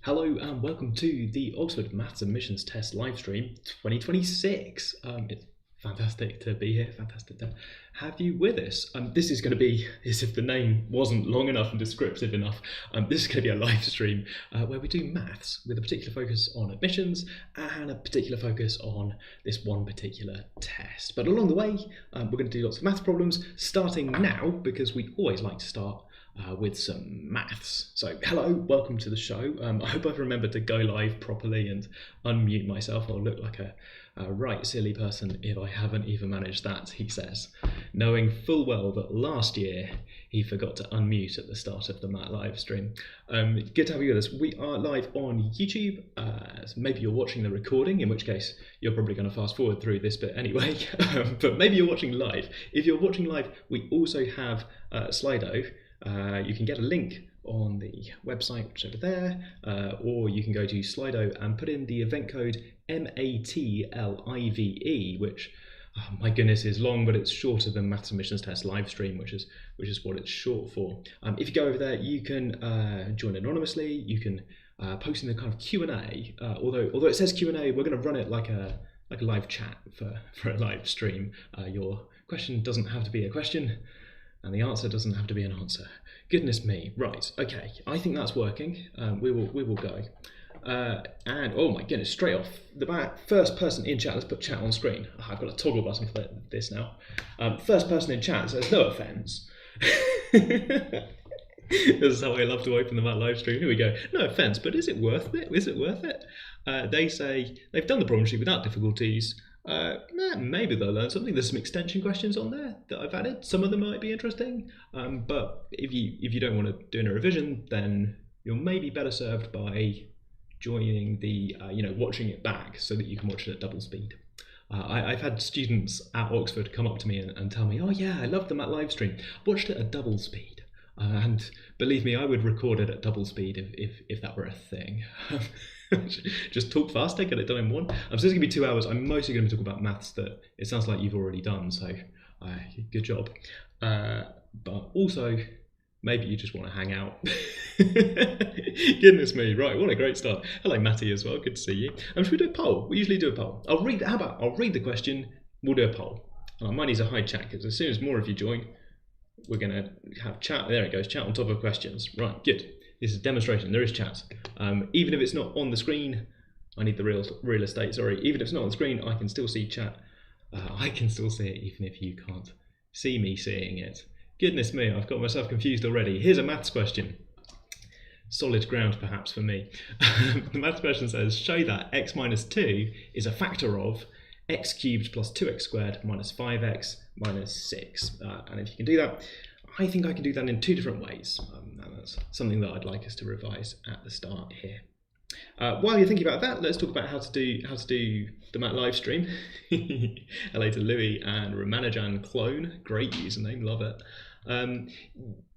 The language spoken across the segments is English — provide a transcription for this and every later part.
Hello and welcome to the Oxford MAT Admissions Test Livestream 2026. It's fantastic to be here, fantastic to have you with us. This is going to be, as if the name wasn't long enough and descriptive enough, this is going to be a live stream where we do maths with a particular focus on admissions and a particular focus on this one particular test. But along the way, we're going to do lots of maths problems, starting now because we always like to start with some maths. So hello, welcome to the show. I hope I've remembered to go live properly and unmute myself. I'll look like a right silly person if I haven't even managed that, he says, knowing full well that last year he forgot to unmute at the start of the MAT live stream. Good to have you with us. We are live on YouTube. So maybe you're watching the recording, in which case you're probably going to fast forward through this bit anyway, but maybe you're watching live. If you're watching live, we also have Slido. You can get a link on the website, which is over there, or you can go to Slido and put in the event code MATLIVE, which, oh my goodness, is long, but it's shorter than Maths Admissions Test Livestream, which is what it's short for. If you go over there, you can join anonymously. You can post in the kind of Q&A. Although it says Q&A, we're going to run it like a live chat for a live stream. Your question doesn't have to be a question, and the answer doesn't have to be an answer. Goodness me. Right, okay, I think that's working. We will go. And oh my goodness, straight off the bat, first person in chat, let's put chat on screen. I've got a toggle button for this now. First person in chat says, no offence. This is how I love to open the MAT live stream. Here we go. No offence, but is it worth it? Is it worth it? They say they've done the problem sheet without difficulties. Maybe they'll learn something. There's some extension questions on there that I've added. Some of them might be interesting, but if you don't want to do a revision, then you're maybe better served by joining the watching it back so that you can watch it at double speed. I've had students at Oxford come up to me and tell me, oh yeah, I love the MAT live stream. Watched it at double speed. And believe me, I would record it at double speed if that were a thing. Just talk faster, get it done in one. So this is going to be 2 hours. I'm mostly going to talk about maths that it sounds like you've already done, so good job. But also, maybe you just want to hang out. Goodness me, right, what a great start. Hello Matty as well, good to see you. Should we do a poll? We usually do a poll. I'll read the question, we'll do a poll. And I might need to hide chat, because as soon as more of you join, we're going to have chat. There it goes, chat on top of questions. Right, good. This is a demonstration, there is chat. Even if it's not on the screen, I need the real estate, sorry. Even if it's not on the screen, I can still see chat. I can still see it even if you can't see me seeing it. Goodness me, I've got myself confused already. Here's a maths question. Solid ground perhaps for me. The maths question says, show that x minus 2 is a factor of x cubed plus 2x squared minus 5x minus 6. And if you can do that, I think I can do that in 2 different ways. And that's something that I'd like us to revise at the start here. While you're thinking about that, let's talk about how to do the MAT live stream. Hello to Louis and Ramanajan Clone, great username, love it.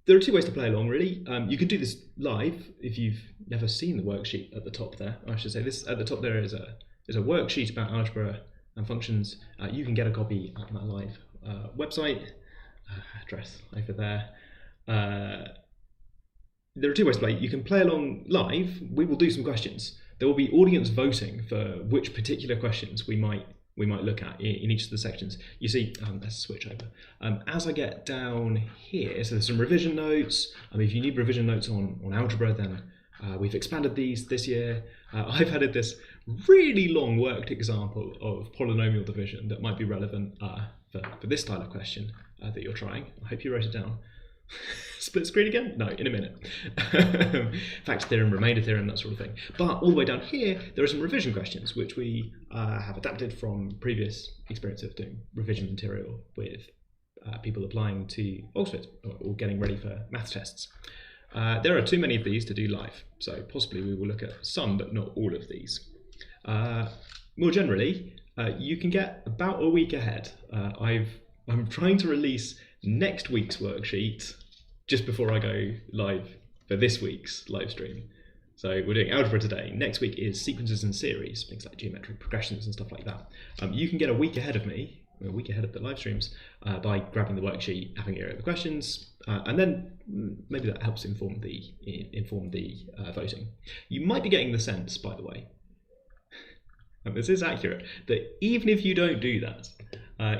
There are 2 ways to play along, really. You can do this live if you've never seen the worksheet at the top there. I should say this at the top there is a worksheet about algebra and functions. You can get a copy at MAT Live website. Address over there. There are 2 ways to play. You can play along live. We will do some questions. There will be audience voting for which particular questions we might look at in each of the sections. You see, let's switch over. As I get down here, so there's some revision notes. If you need revision notes on algebra, then we've expanded these this year. I've added this really long worked example of polynomial division that might be relevant for this style of question that you're trying. I hope you wrote it down. Split screen again? No, in a minute. Factor theorem, remainder theorem, that sort of thing. But all the way down here, there are some revision questions, which we have adapted from previous experience of doing revision material with people applying to Oxford or getting ready for maths tests. There are too many of these to do live, so possibly we will look at some, but not all of these. More generally, you can get about a week ahead. I'm trying to release next week's worksheet just before I go live for this week's live stream. So we're doing algebra today. Next week is sequences and series, things like geometric progressions and stuff like that. You can get a week ahead of me a week ahead of the live streams by grabbing the worksheet, having a go at the questions, and then maybe that helps inform the voting. You might be getting the sense, by the way, and this is accurate, that even if you don't do that,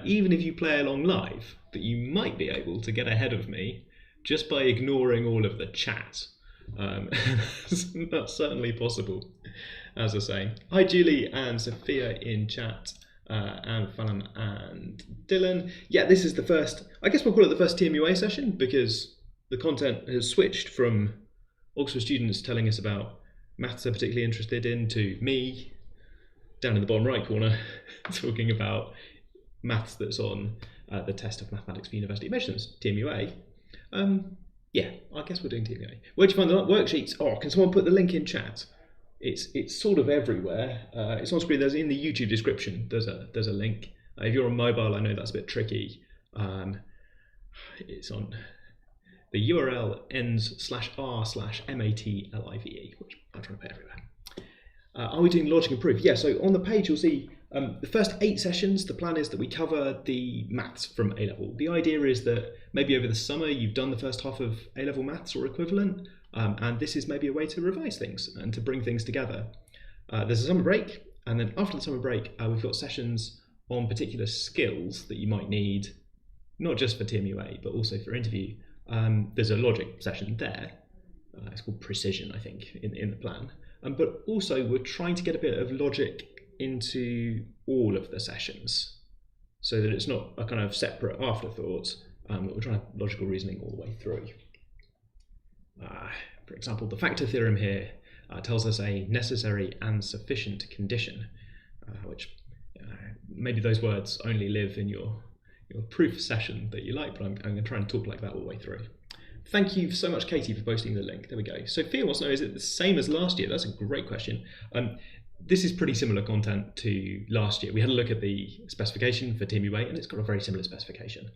even if you play along live, that you might be able to get ahead of me just by ignoring all of the chat. That's certainly possible, as I say. Hi Julie and Sophia in chat, and Fallon and Dylan. Yeah, this is the first, I guess we'll call it the first TMUA session, because the content has switched from Oxford students telling us about maths they're particularly interested in to me, down in the bottom right corner, talking about maths that's on the test of mathematics for university admissions, TMUA. Yeah, I guess we're doing TMUA. Where'd you find the worksheets? Oh, can someone put the link in chat? It's sort of everywhere. It's on screen. There's in the YouTube description. There's a link. If you're on mobile, I know that's a bit tricky. It's on the URL ends/r/matlive, which I'm trying to put everywhere. Are we doing logic and proof? Yeah, so on the page you'll see the first 8 sessions. The plan is that we cover the maths from A-level. The idea is that maybe over the summer you've done the first half of A-level maths or equivalent, and this is maybe a way to revise things and to bring things together. There's a summer break, and then after the summer break we've got sessions on particular skills that you might need, not just for TMUA but also for interview. There's a logic session there. It's called Precision, I think, in the plan. But also we're trying to get a bit of logic into all of the sessions so that it's not a kind of separate afterthought, but we're trying to have logical reasoning all the way through. For example, the factor theorem here tells us a necessary and sufficient condition, which maybe those words only live in your proof session that you like, but I'm going to try and talk like that all the way through. Thank you so much, Katie, for posting the link. There we go. Sophia wants to know, is it the same as last year? That's a great question. This is pretty similar content to last year. We had a look at the specification for TMUA, and it's got a very similar specification.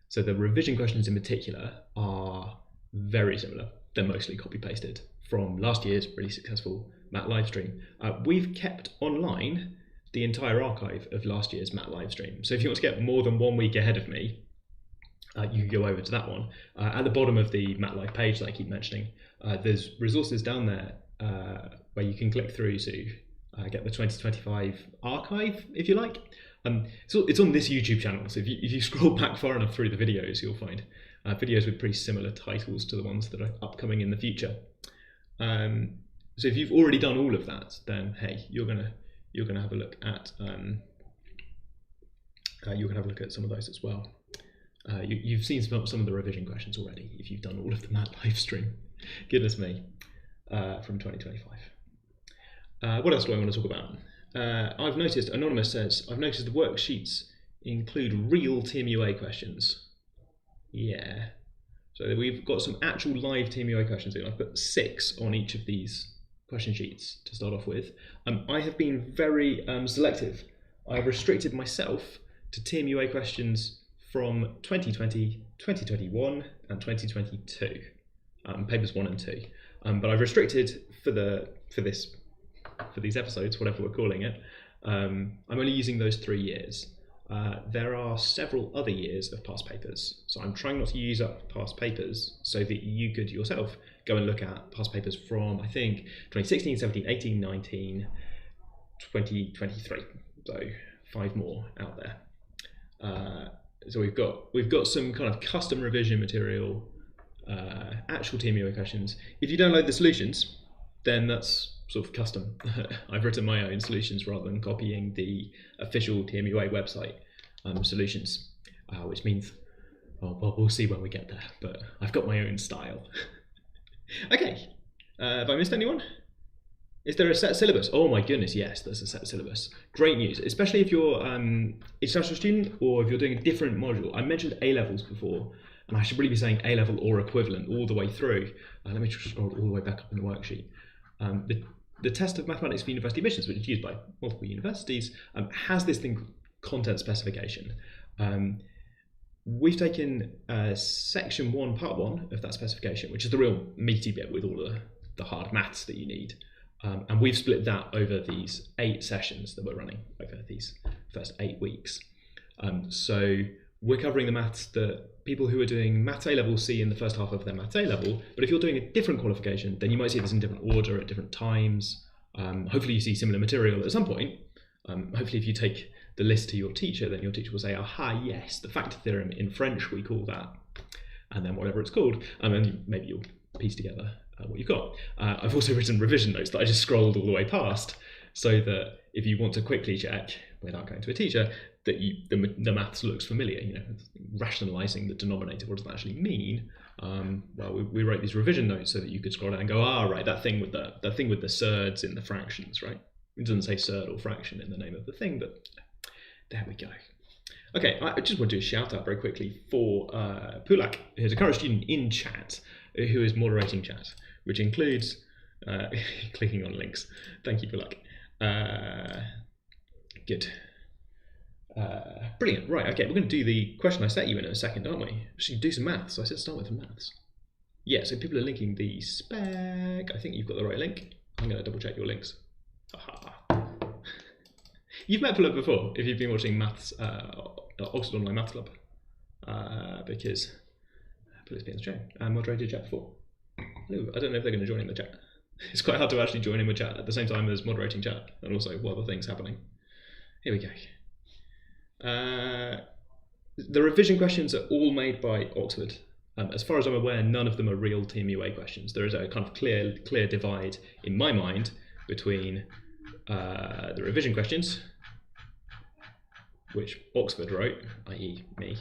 So the revision questions in particular are very similar. They're mostly copy-pasted from last year's really successful MAT Livestream. We've kept online the entire archive of last year's MAT Livestream. So if you want to get more than 1 week ahead of me, you can go over to that one. At the bottom of the MAT Live page that I keep mentioning, there's resources down there where you can click through to get the 2025 archive, if you like. So it's on this YouTube channel, so if you scroll back far enough through the videos, you'll find videos with pretty similar titles to the ones that are upcoming in the future. So if you've already done all of that, then hey, you're gonna have a look at some of those as well. You've seen some of the revision questions already if you've done all of the MAT Livestream. Goodness me, from 2025. What else do I want to talk about? I've noticed, Anonymous says, I've noticed the worksheets include real TMUA questions. Yeah. So we've got some actual live TMUA questions in. I've put 6 on each of these question sheets to start off with. I have been very selective. I've restricted myself to TMUA questions from 2020, 2021 and 2022, papers 1 and 2. But I've restricted for these episodes, whatever we're calling it, I'm only using those 3 years. There are several other years of past papers, so I'm trying not to use up past papers so that you could yourself go and look at past papers from, I think, 2016, 17, 18, 19, 2023, so 5 more out there. So we've got some kind of custom revision material, actual TMUA questions. If you download the solutions, then that's sort of custom. I've written my own solutions rather than copying the official TMUA website solutions, which means, well, we'll see when we get there, but I've got my own style. Okay, have I missed anyone? Is there a set syllabus? Oh my goodness, yes, there's a set syllabus. Great news, especially if you're international student or if you're doing a different module. I mentioned A-levels before, and I should really be saying A-level or equivalent all the way through. Let me just scroll all the way back up in the worksheet. The test of mathematics for university admissions, which is used by multiple universities, has this thing called content specification. We've taken section 1, part 1 of that specification, which is the real meaty bit with all the hard maths that you need. And we've split that over these 8 sessions that we're running over these first 8 weeks. So we're covering the maths that people who are doing Maths A level see in the first half of their Maths A level, but if you're doing a different qualification, then you might see this in different order at different times. Hopefully you see similar material at some point. Hopefully if you take the list to your teacher, then your teacher will say, aha, yes, the factor theorem in French, we call that, and then whatever it's called, and maybe you'll piece together what you've got. I've also written revision notes that I just scrolled all the way past, so that if you want to quickly check, without going to a teacher, that the maths looks familiar, rationalising the denominator, what does that actually mean? Well, we wrote these revision notes so that you could scroll down and go, right, that thing with the surds in the fractions, right? It doesn't say surd or fraction in the name of the thing, but there we go. Okay, I just want to do a shout out very quickly for Pulak, who's a current student in chat, who is moderating chat, which includes clicking on links. Thank you, Pulak. Good. Brilliant. Right, okay, we're going to do the question I set you in a second, aren't we? Actually, do some maths. So I said start with the maths. Yeah, so people are linking the spec. I think you've got the right link. I'm going to double check your links. Aha. You've met Philip before if you've been watching maths, Oxford Online Maths Club, because Philip's been in the chat and moderated chat before. Ooh, I don't know if they're going to join in the chat. It's quite hard to actually join in with chat at the same time as moderating chat and also while the thing's happening. Here we go. The revision questions are all made by Oxford. As far as I'm aware, none of them are real TMUA questions. There is a kind of clear divide in my mind between the revision questions, which Oxford wrote, i.e. me,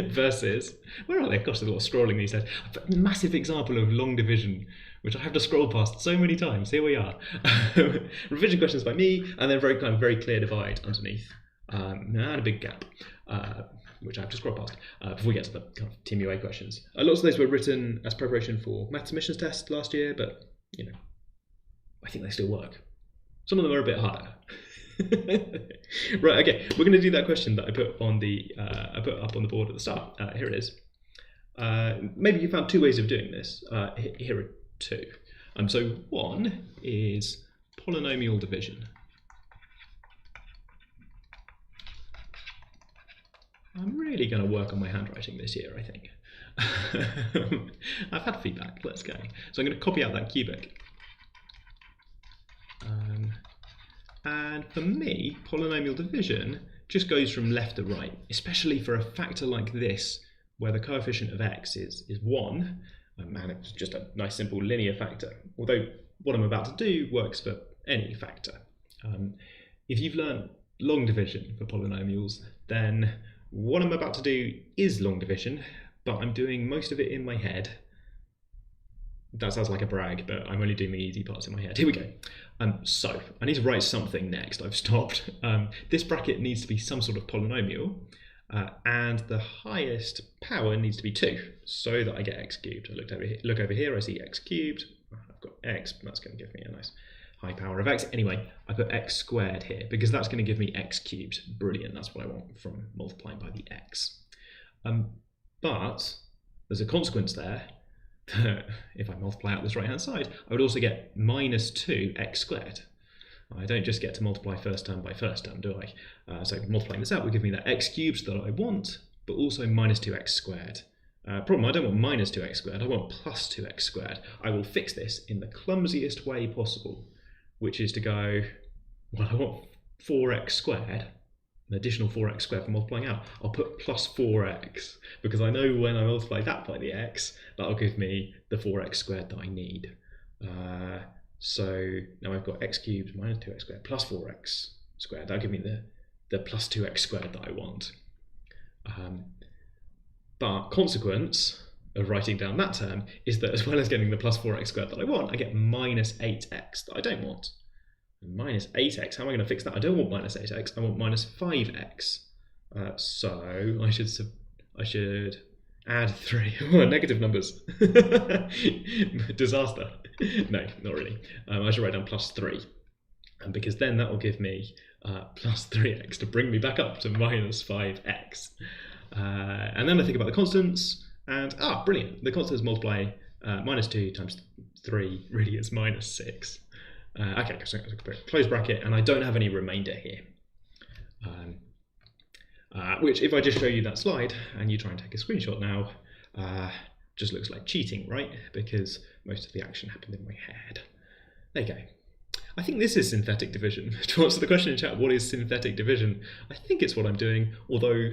versus, where are they? Gosh, there's a lot of scrolling these days. A massive example of long division, which I have to scroll past so many times. Here we are. Revision questions by me, and then very clear divide underneath, and a big gap, which I have to scroll past before we get to the kind of TMUA questions. Lots of those were written as preparation for maths admissions test last year, but I think they still work. Some of them are a bit harder. Right, okay, we're going to do that question that I put on the up on the board at the start. Here it is. Maybe you found two ways of doing this. Here are two. So one is polynomial division. I'm really going to work on my handwriting this year, I think. I've had feedback. Let's go. So I'm going to copy out that cubic. And for me, polynomial division just goes from left to right, especially for a factor like this, where the coefficient of x is 1, and it's just a nice simple linear factor, although what I'm about to do works for any factor. If you've learned long division for polynomials, then what I'm about to do is long division, but I'm doing most of it in my head. That sounds like a brag, but I'm only doing the easy parts in my head. Here we go. So I need to write something next. I've stopped. This bracket needs to be some sort of polynomial, and the highest power needs to be 2, so that I get x cubed. I look over here, I see x cubed. I've got x, that's going to give me a nice high power of x. Anyway, I put x squared here, because that's going to give me x cubed. Brilliant, that's what I want from multiplying by the x. But there's a consequence there. If I multiply out this right hand side, I would also get minus 2x squared. I don't just get to multiply first term by first term, do I? So multiplying this out will give me that x cubed that I want, but also minus 2x squared. Problem, I don't want minus 2x squared, I want plus 2x squared. I will fix this in the clumsiest way possible, which is to go, well, I want 4x squared, an additional 4x squared for multiplying out. I'll put plus 4x, because I know when I multiply that by the x, that'll give me the 4x squared that I need. So now I've got x cubed minus 2x squared plus 4x squared. That'll give me the plus 2x squared that I want. But consequence of writing down that term is that as well as getting the plus 4x squared that I want, I get minus 8x that I don't want. Minus 8x, how am I going to fix that? I don't want minus 8x, I want minus 5x. So I should add 3. Oh, negative numbers. Disaster. No, not really. I should write down plus 3. Because then that will give me plus 3x to bring me back up to minus 5x. And then I think about the constants, and brilliant. The constants multiply minus 2 times 3 really is minus 6. Okay, so close bracket, and I don't have any remainder here. which if I just show you that slide and you try and take a screenshot now, just looks like cheating, right? Because most of the action happened in my head. There you go. I think this is synthetic division. To answer the question in chat, what is synthetic division? I think it's what I'm doing, although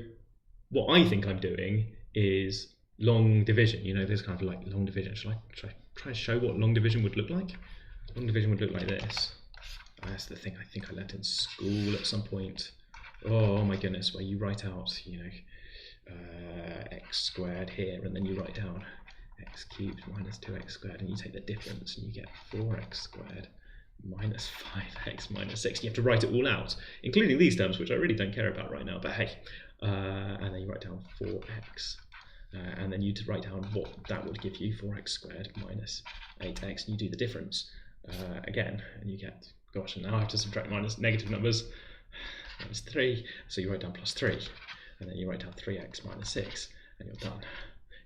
what I think I'm doing is long division. You know, there's kind of like long division. Should I try to show what long division would look like? Long division would look like this. That's the thing I think I learnt in school at some point. Oh my goodness, where you write out, you know, x squared here, and then you write down x cubed minus 2x squared, and you take the difference and you get 4x squared minus 5x minus 6. You have to write it all out, including these terms, which I really don't care about right now, but hey. And then you write down 4x. And then you write down what that would give you, 4x squared minus 8x, and you do the difference again, and you get, gosh, and now I have to subtract minus negative numbers, minus 3, so you write down plus 3, and then you write down 3x minus 6, and you're done.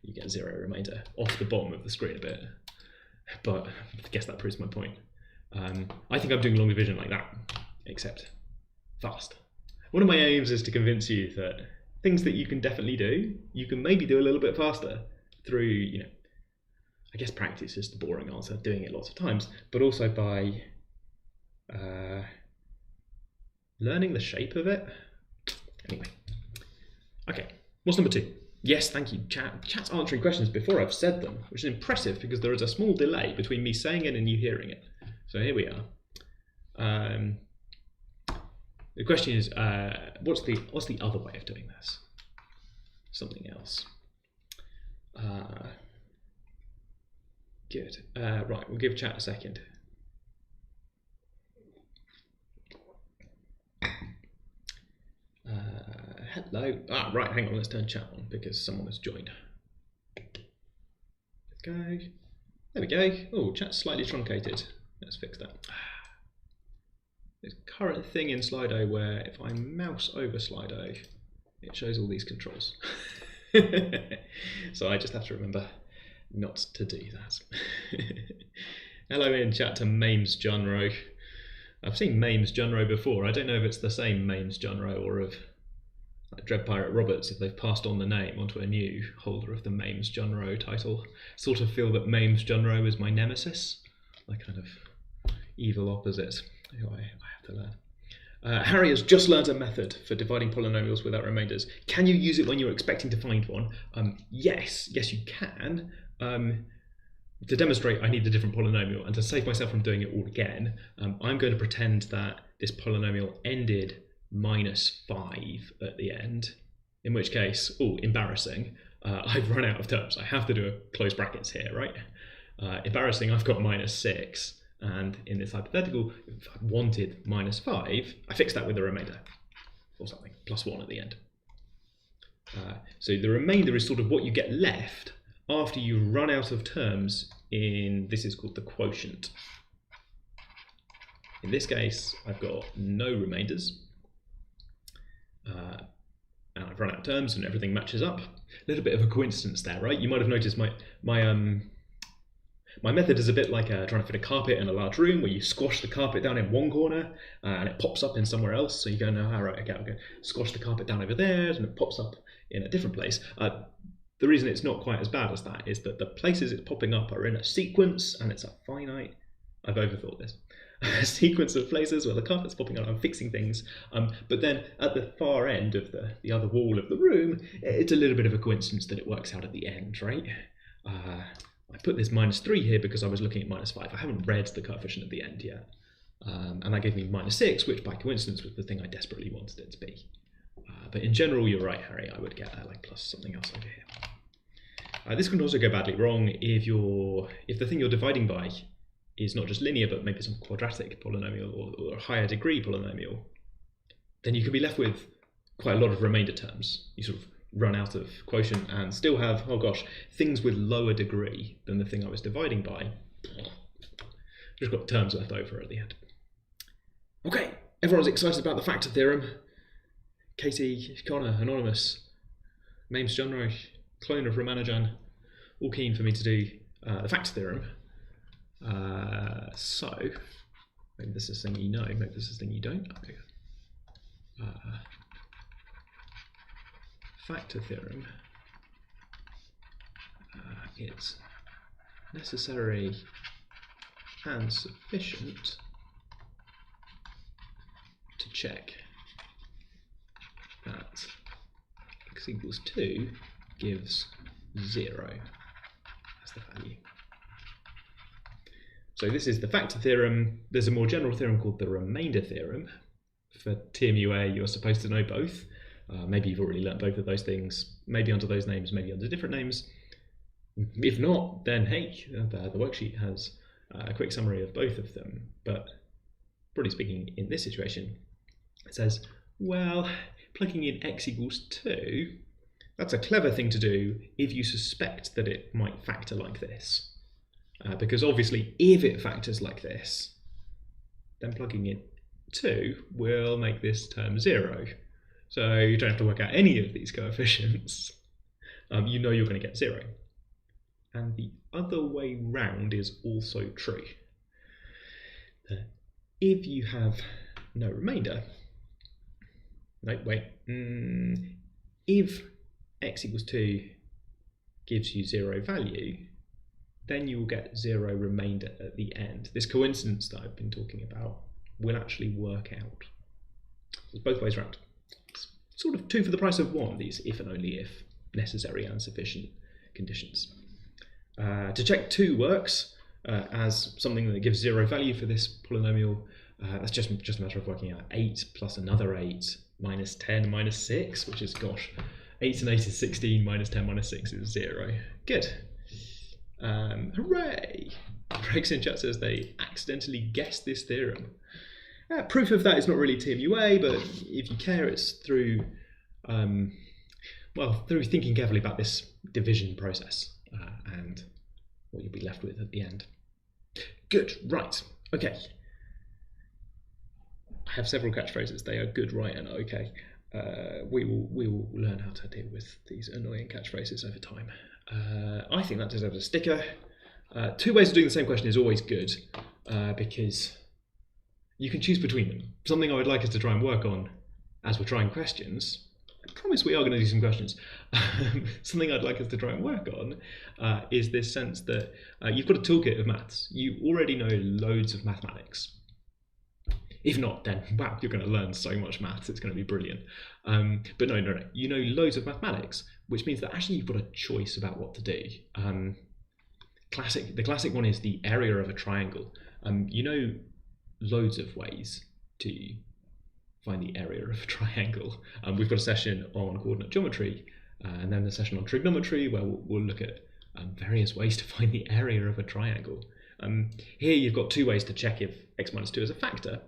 You get 0 remainder off the bottom of the screen a bit, but I guess that proves my point. I think I'm doing long division like that, except fast. One of my aims is to convince you that things that you can definitely do, you can maybe do a little bit faster through, you know, I guess practice is the boring answer, doing it lots of times, but also by learning the shape of it. Anyway, okay, what's number 2? Yes, thank you, chat. Chat's answering questions before I've said them, which is impressive because there is a small delay between me saying it and you hearing it. So here we are. The question is, what's the other way of doing this? Something else. Good. Right, we'll give chat a second. Hello. Right, hang on, let's turn chat on because someone has joined. Let's go. There we go. Oh, chat's slightly truncated. Let's fix that. There's a current thing in Slido where if I mouse over Slido, it shows all these controls. So I just have to remember not to do that. Hello in chat to Mames Junro. I've seen Mames Junro before. I don't know if it's the same Mames Junro or of like Dread Pirate Roberts, if they've passed on the name onto a new holder of the Mames Junro title. Sort of feel that Mames Junro is my nemesis, my kind of evil opposite who I have to learn. Harry has just learned a method for dividing polynomials without remainders. Can you use it when you're expecting to find one? Yes, you can. To demonstrate, I need a different polynomial, and to save myself from doing it all again, I'm going to pretend that this polynomial ended minus 5 at the end, in which case, oh, embarrassing, I've run out of terms. I have to do a close brackets here, right? Embarrassing, I've got minus 6, and in this hypothetical, if I wanted minus 5, I fix that with a remainder, or something, plus 1 at the end. So the remainder is sort of what you get left after you run out of terms in, this is called the quotient. In this case, I've got no remainders, and I've run out of terms and everything matches up. A little bit of a coincidence there, right? You might have noticed my method is a bit like trying to fit a carpet in a large room where you squash the carpet down in one corner and it pops up in somewhere else. So you go, no, all right, okay, I'm going to squash the carpet down over there and it pops up in a different place. The reason it's not quite as bad as that is that the places it's popping up are in a sequence and it's a finite, I've overthought this, a sequence of places where the carpet's popping up, I'm fixing things, but then at the far end of the other wall of the room, it's a little bit of a coincidence that it works out at the end, right? I put this minus 3 here because I was looking at minus 5. I haven't read the coefficient at the end yet, and that gave me minus 6, which by coincidence was the thing I desperately wanted it to be. But in general, you're right, Harry, I would get like plus something else over here. This can also go badly wrong if the thing you're dividing by is not just linear, but maybe some quadratic polynomial or a higher degree polynomial. Then you can be left with quite a lot of remainder terms. You sort of run out of quotient and still have, oh gosh, things with lower degree than the thing I was dividing by. Just got terms left over at the end. Okay, everyone's excited about the factor theorem. Katie, Connor, Anonymous, Mames Junro, clone of Ramanujan, all keen for me to do the factor theorem. So, maybe this is a thing you know, maybe this is a thing you don't know. factor theorem is necessary and sufficient to check that x equals 2 gives 0 as the value. So this is the factor theorem. There's a more general theorem called the remainder theorem. For TMUA, you're supposed to know both. Maybe you've already learnt both of those things, maybe under those names, maybe under different names. If not, then hey, the worksheet has a quick summary of both of them. But broadly speaking, in this situation, it says, well, plugging in x equals 2, that's a clever thing to do if you suspect that it might factor like this. Because obviously, if it factors like this, then plugging in 2 will make this term 0. So you don't have to work out any of these coefficients. You know you're going to get 0. And the other way round is also true. If you have no remainder, if x equals 2 gives you 0 value, then you will get 0 remainder at the end. This coincidence that I've been talking about will actually work out. It's both ways around. It's sort of 2 for the price of 1, these if and only if necessary and sufficient conditions. To check 2 works as something that gives 0 value for this polynomial, that's just a matter of working out 8 plus another 8 minus 10 minus 6, which is, gosh, 8 and 8 is 16, minus 10 minus 6 is 0. Good. Hooray! Rex in chat says they accidentally guessed this theorem. Proof of that is not really TMUA, but if you care, it's through through thinking carefully about this division process and what you'll be left with at the end. Good, right, okay. I have several catchphrases. They are good, right, and okay. We will learn how to deal with these annoying catchphrases over time. I think that deserves a sticker. 2 ways of doing the same question is always good because you can choose between them. Something I would like us to try and work on as we're trying questions. I promise we are going to do some questions. Something I'd like us to try and work on is this sense that you've got a toolkit of maths. You already know loads of mathematics. If not, then wow, you're going to learn so much maths. It's going to be brilliant. But no. You know loads of mathematics, which means that actually you've got a choice about what to do. The classic one is the area of a triangle. You know loads of ways to find the area of a triangle. We've got a session on coordinate geometry, and then a session on trigonometry where we'll look at various ways to find the area of a triangle. Here you've got 2 ways to check if x minus 2 is a factor,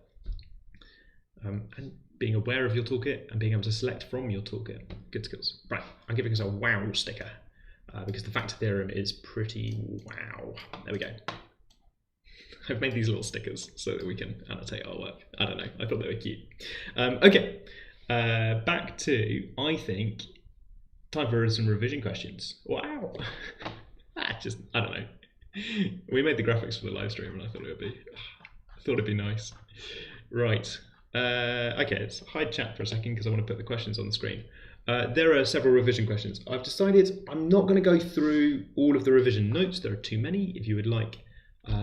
and being aware of your toolkit and being able to select from your toolkit. Good skills. Right, I'm giving us a wow sticker because the factor theorem is pretty wow. There we go. I've made these little stickers so that we can annotate our work. I don't know, I thought they were cute. Okay, back to, I think, time for some revision questions. Wow. I don't know. We made the graphics for the live stream and I thought it'd be nice. Right. Okay, let's hide chat for a second because I want to put the questions on the screen. There are several revision questions. I've decided I'm not going to go through all of the revision notes. There are too many. If you would like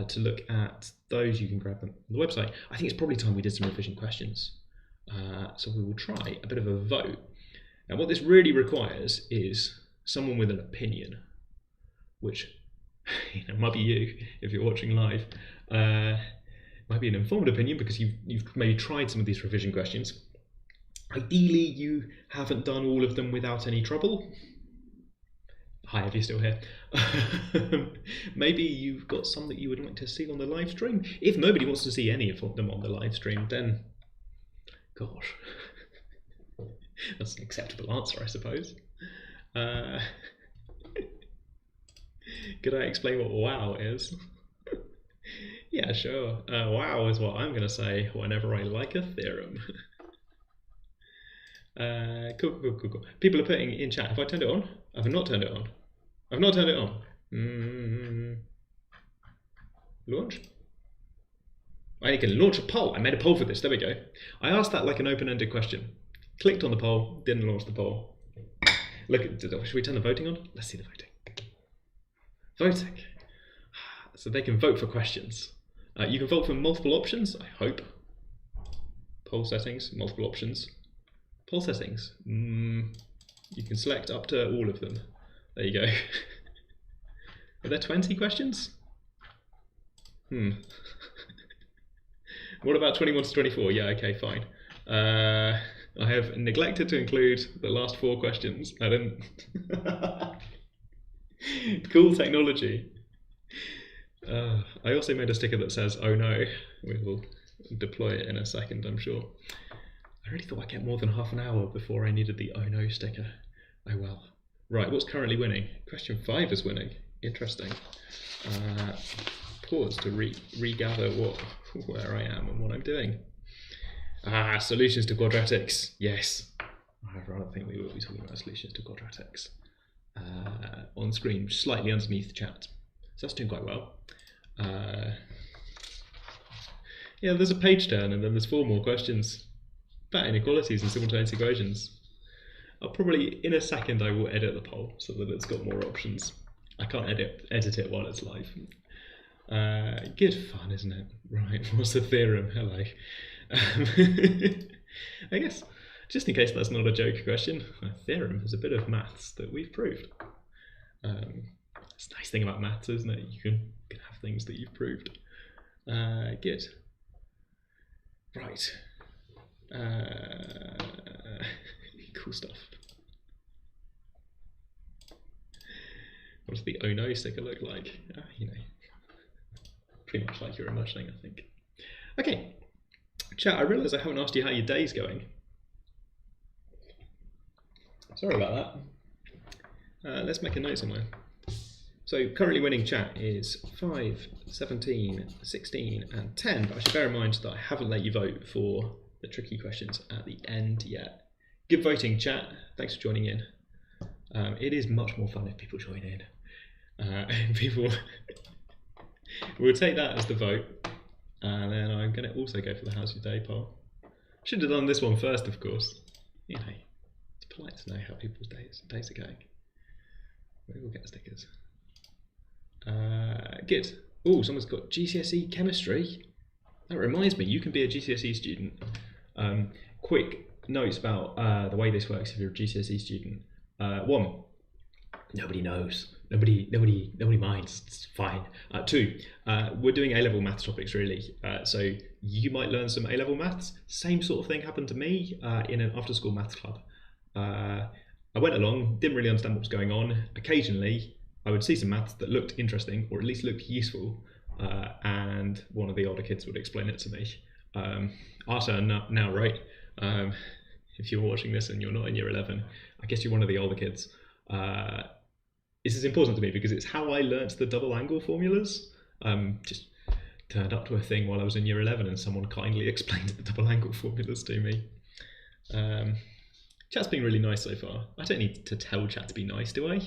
to look at those, you can grab them on the website. I think it's probably time we did some revision questions. So we will try a bit of a vote. Now what this really requires is someone with an opinion, which might be you if you're watching live. Might be an informed opinion because you've maybe tried some of these revision questions. Ideally, you haven't done all of them without any trouble. Hi, if you're still here. Maybe you've got some that you would like to see on the live stream. If nobody wants to see any of them on the live stream, then gosh, that's an acceptable answer, I suppose. Could I explain what wow is? Yeah, sure. Wow is what I'm going to say whenever I like a theorem. Cool. People are putting in chat. Have I turned it on? I've not turned it on. I've not turned it on. Launch? I can launch a poll. I made a poll for this. There we go. I asked that like an open-ended question. Clicked on the poll, didn't launch the poll. Look, should we turn the voting on? Let's see the voting. Voting. So they can vote for questions. You can vote for multiple options, I hope. Poll settings, multiple options. Poll settings. You can select up to all of them. There you go. Are there 20 questions? What about 21 to 24? Yeah, okay, fine. I have neglected to include the last 4 questions. I didn't. Cool technology. I also made a sticker that says, "Oh no." We will deploy it in a second, I'm sure. I really thought I'd get more than half an hour before I needed the "Oh no" sticker. Oh well. Right, what's currently winning? Question 5 is winning. Interesting. Pause to regather where I am and what I'm doing. Solutions to quadratics. Yes. However, I don't think we will be talking about solutions to quadratics. On screen, slightly underneath the chat. So that's doing quite well. Yeah, there's a page turn and then there's 4 more questions about inequalities and simultaneous equations. I'll probably, in a second, I will edit the poll so that it's got more options. I can't edit it while it's live. Good fun, isn't it? Right, what's the theorem? Hello. I guess, just in case that's not a joke question, a theorem is a bit of maths that we've proved. It's a nice thing about maths, isn't it? You can have things that you've proved. Good. Right. Cool stuff. What does the "Oh no" sticker look like? You know, pretty much like you're imagining, I think. Okay, chat, I realise I haven't asked you how your day's going. Sorry about that. Let's make a note somewhere. So currently winning chat is 5, 17, 16 and 10, but I should bear in mind that I haven't let you vote for the tricky questions at the end yet. Good voting, chat. Thanks for joining in. It is much more fun if people join in. People we'll take that as the vote, and then I'm going to also go for the "How's your day" poll. Should have done this one first, of course. You know, it's polite to know how people's days are going. Maybe we'll get stickers. Good. Oh, someone's got GCSE chemistry. That reminds me, you can be a GCSE student. Quick notes about the way this works if you're a GCSE student. 1, nobody knows. Nobody minds. It's fine. 2, we're doing A-level maths topics really. So you might learn some A-level maths. Same sort of thing happened to me in an after-school maths club. I went along, didn't really understand what was going on. Occasionally, I would see some maths that looked interesting, or at least looked useful, and one of the older kids would explain it to me. Our turn now, right? If you're watching this and you're not in year 11, I guess you're one of the older kids. This is important to me because it's how I learnt the double angle formulas. Just turned up to a thing while I was in year 11 and someone kindly explained the double angle formulas to me. Chat's been really nice so far. I don't need to tell chat to be nice, do I?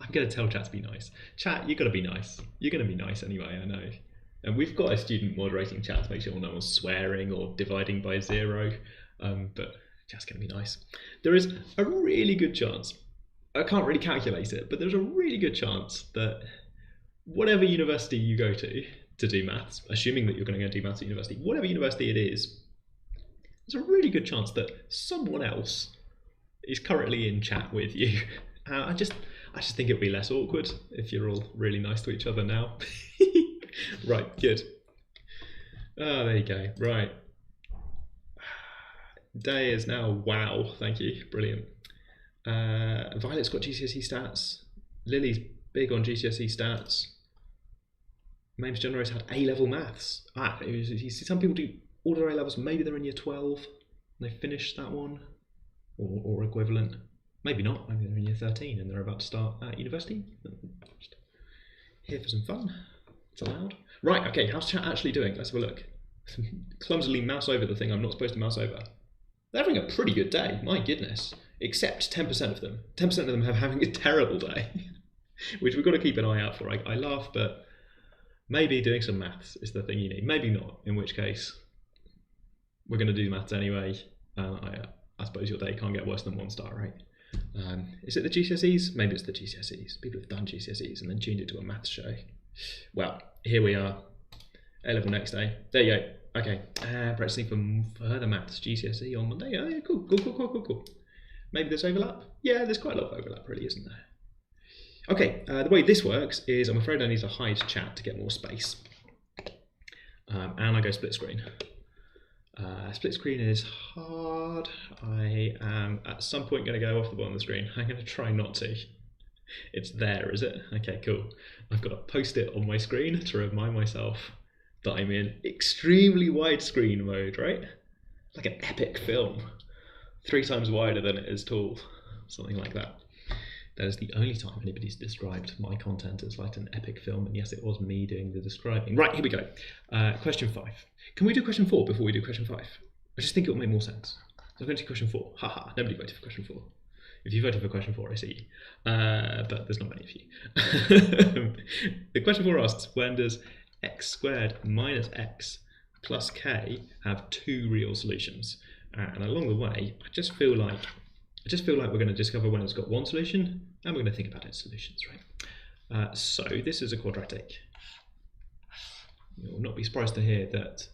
I'm going to tell chat to be nice. Chat, you've got to be nice. You're going to be nice anyway, I know. And we've got a student moderating chat to make sure no one's swearing or dividing by 0. But chat's going to be nice. There is a really good chance, I can't really calculate it, but there's a really good chance that whatever university you go to do maths, assuming that you're going to go do maths at university, whatever university it is, there's a really good chance that someone else is currently in chat with you. I just think it'll be less awkward if you're all really nice to each other now. Right, good. Oh, there you go. Right. Day is now wow. Thank you. Brilliant. Violet's got GCSE stats. Lily's big on GCSE stats. James John Rose had A-level maths. You see some people do all their A-levels, maybe they're in year 12 and they finished that one or equivalent. Maybe not, maybe they're in year 13 and they're about to start at university. Just here for some fun. It's allowed. Right, okay, how's chat actually doing? Let's have a look. Clumsily mouse over the thing I'm not supposed to mouse over. They're having a pretty good day, my goodness. Except 10% of them. 10% of them are having a terrible day, which we've got to keep an eye out for. I laugh, but maybe doing some maths is the thing you need. Maybe not, in which case we're going to do maths anyway. I suppose your day can't get worse than 1 star, right? Is it the GCSEs? Maybe it's the GCSEs. People have done GCSEs and then tuned it to a maths show. Well, here we are. A-level next day. There you go. Okay. Practicing for further maths GCSE on Monday. Oh, yeah, cool. Maybe there's overlap? Yeah, there's quite a lot of overlap, really, isn't there? Okay, the way this works is I'm afraid I need to hide chat to get more space. And I go split screen. Split screen is hard. I am at some point going to go off the bottom of the screen. I'm going to try not to. It's there, is it? Okay, cool. I've got to post it on my screen to remind myself that I'm in extremely widescreen mode, right? Like an epic film. 3 times wider than it is tall. Something like that. That is the only time anybody's described my content as like an epic film, and yes, it was me doing the describing. Right, here we go. Question 5. Can we do question 4 before we do question 5? I just think it will make more sense. So I'm going to do question 4. Haha, nobody voted for question 4. If you voted for question 4, I see you. But there's not many of you. The question 4 asks, when does x squared minus x plus k have 2 real solutions? And along the way, I just feel like we're going to discover when it's got 1 solution, and we're going to think about its solutions, right? So this is a quadratic. You'll not be surprised to hear that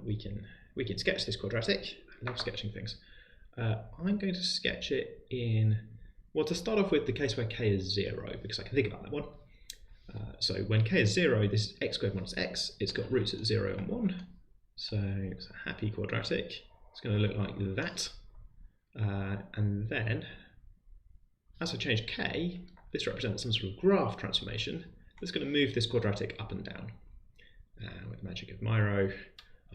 we can sketch this quadratic. I love sketching things. I'm going to sketch it in, well, to start off with, the case where k is 0, because I can think about that one. So when k is 0, this is x squared minus x. It's got roots at 0 and 1. So it's a happy quadratic. It's going to look like that. And then, as I change k, this represents some sort of graph transformation that's going to move this quadratic up and down. With the magic of Miro,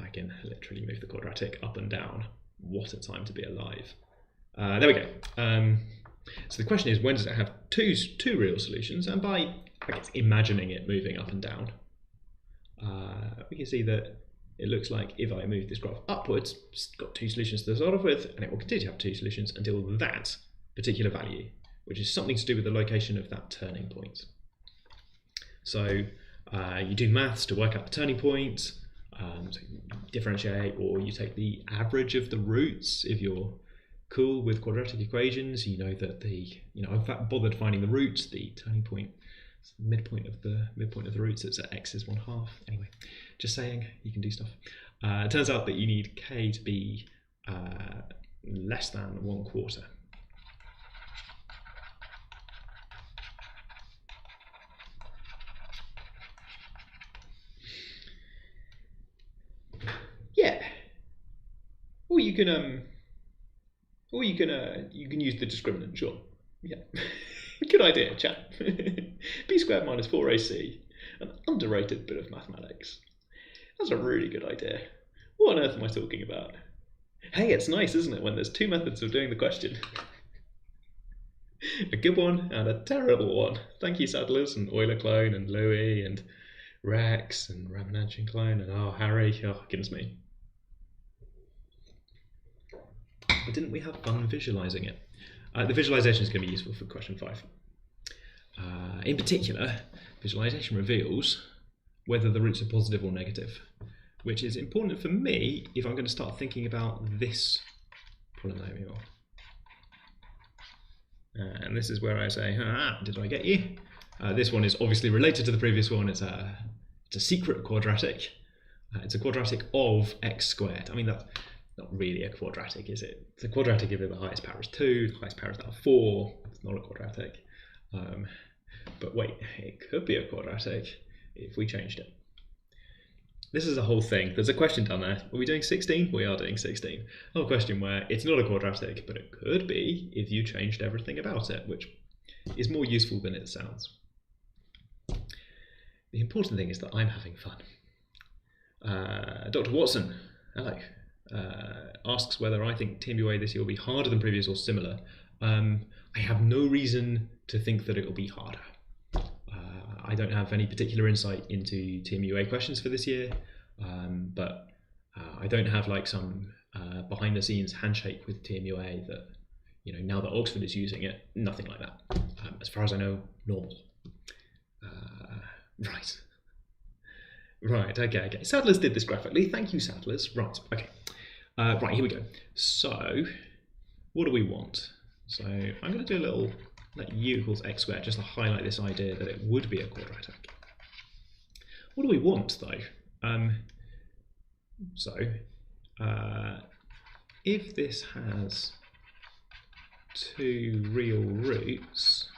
I can literally move the quadratic up and down. What a time to be alive. There we go. So the question is, when does it have two real solutions? And by, I guess, imagining it moving up and down, we can see that it looks like if I move this graph upwards, it's got 2 solutions to start off with, and it will continue to have 2 solutions until that particular value, which is something to do with the location of that turning point. So you do maths to work out the turning point, so you differentiate, or you take the average of the roots. If you're cool with quadratic equations, you know that in fact, bothered finding the roots, the turning point, the midpoint of the roots, it's at x is 1/2. Anyway, just saying, you can do stuff. It turns out that you need k to be less than 1/4. Yeah. Or you can use the discriminant, sure. Yeah. Good idea, chat. B squared minus 4ac, an underrated bit of mathematics. That's a really good idea. What on earth am I talking about? Hey, it's nice, isn't it, when there's 2 methods of doing the question? A good one and a terrible one. Thank you, Sadlers, and Euler clone, and Louis, and Rex, and Ramanujan clone, and Harry. Oh, goodness me. But didn't we have fun visualizing it? The visualization is going to be useful for question 5. In particular, visualization reveals whether the roots are positive or negative, which is important for me if I'm going to start thinking about this polynomial. And this is where I say, did I get you? This one is obviously related to the previous one. It's a secret quadratic. It's a quadratic of x squared. I mean, that's not really a quadratic, is it? It's a quadratic if the highest power is 2, the highest power is now 4. It's not a quadratic. But wait, it could be a quadratic if we changed it. This is a whole thing. There's a question down there. Are we doing 16? We are doing 16. A whole question where it's not a quadratic, but it could be if you changed everything about it, which is more useful than it sounds. The important thing is that I'm having fun. Dr. Watson, hello. Asks whether I think TMUA this year will be harder than previous or similar. I have no reason to think that it will be harder. I don't have any particular insight into TMUA questions for this year, but I don't have like some behind-the-scenes handshake with TMUA that, now that Oxford is using it, nothing like that. As far as I know, normal. Right, okay. Sadlers did this graphically. Thank you, Sadlers. Right, okay. Right, here we go. So, what do we want? So I'm going to do a little let u equals x squared just to highlight this idea that it would be a quadratic. What do we want though? If this has two real roots,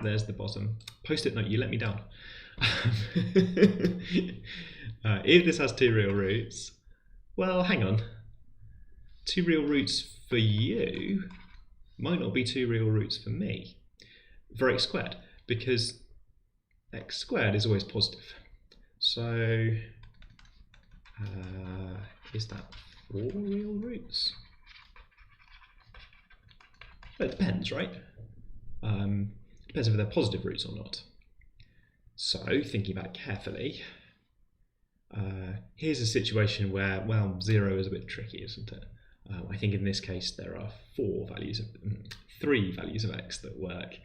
there's the bottom. Post-it note, you let me down. If this has two real roots, well, hang on. Two real roots for you might not be two real roots for me, for x squared, because x squared is always positive. So is that 4 real roots? Well, it depends, right? Depends if they're positive roots or not. So, thinking about it carefully, here's a situation where, well, 0 is a bit tricky, isn't it? I think in this case there are 3 values of x that work,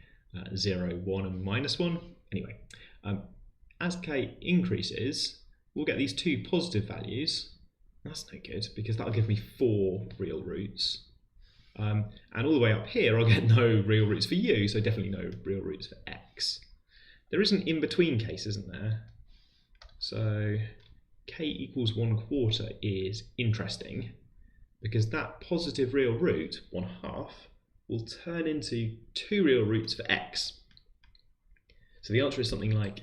0, 1 and -1. Anyway, as k increases, we'll get these 2 positive values. That's no good, because that'll give me 4 real roots. And all the way up here, I'll get no real roots for u, so definitely no real roots for x. There is an in-between case, isn't there? So k equals 1/4 is interesting, because that positive real root, 1/2, will turn into 2 real roots for x. So the answer is something like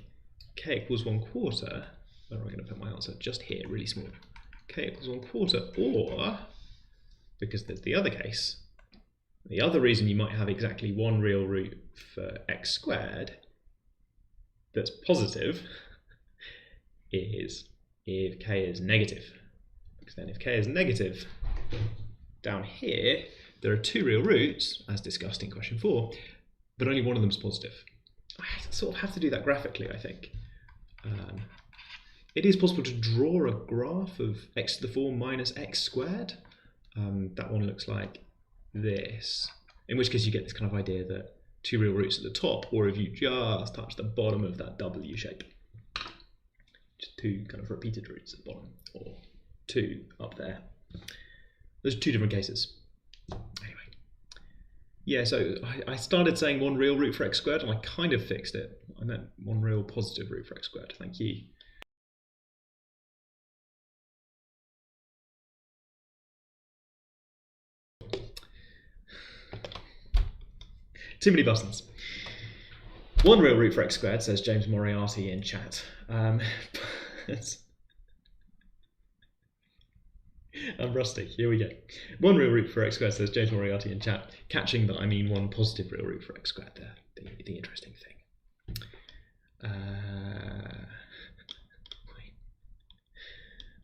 k equals 1/4. Where am I going to put my answer? Just here, really small. K equals 1/4, or, because there's the other case, the other reason you might have exactly 1 real root for x squared that's positive is if k is negative. Because then if k is negative, down here, there are 2 real roots, as discussed in question 4, but only one of them is positive. I sort of have to do that graphically, I think. It is possible to draw a graph of x to the 4 minus x squared. That one looks like this, in which case you get this kind of idea that 2 real roots at the top, or if you just touch the bottom of that W shape, just 2 kind of repeated roots at the bottom, or 2 up there. Those are 2 different cases. Anyway, yeah, so I started saying 1 real root for x squared, and I kind of fixed it. I meant 1 real positive root for x squared. Thank you. Too many buttons. 1 real root for x squared, says James Moriarty in chat. I'm rusty, here we go. 1 real root for x squared, says James Moriarty in chat, catching that I mean 1 positive real root for x squared there, the interesting thing.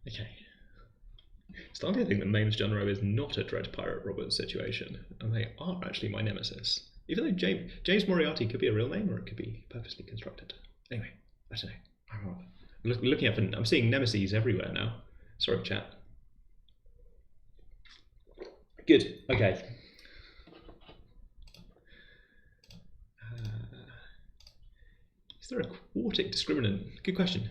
Okay. Starting to think that Mames General is not a Dread Pirate Roberts situation, and they are actually my nemesis. Even though James Moriarty could be a real name, or it could be purposely constructed. Anyway, I don't know. Looking up, and I'm seeing nemesis everywhere now. Sorry, chat. Good. Okay. Is there a quartic discriminant? Good question.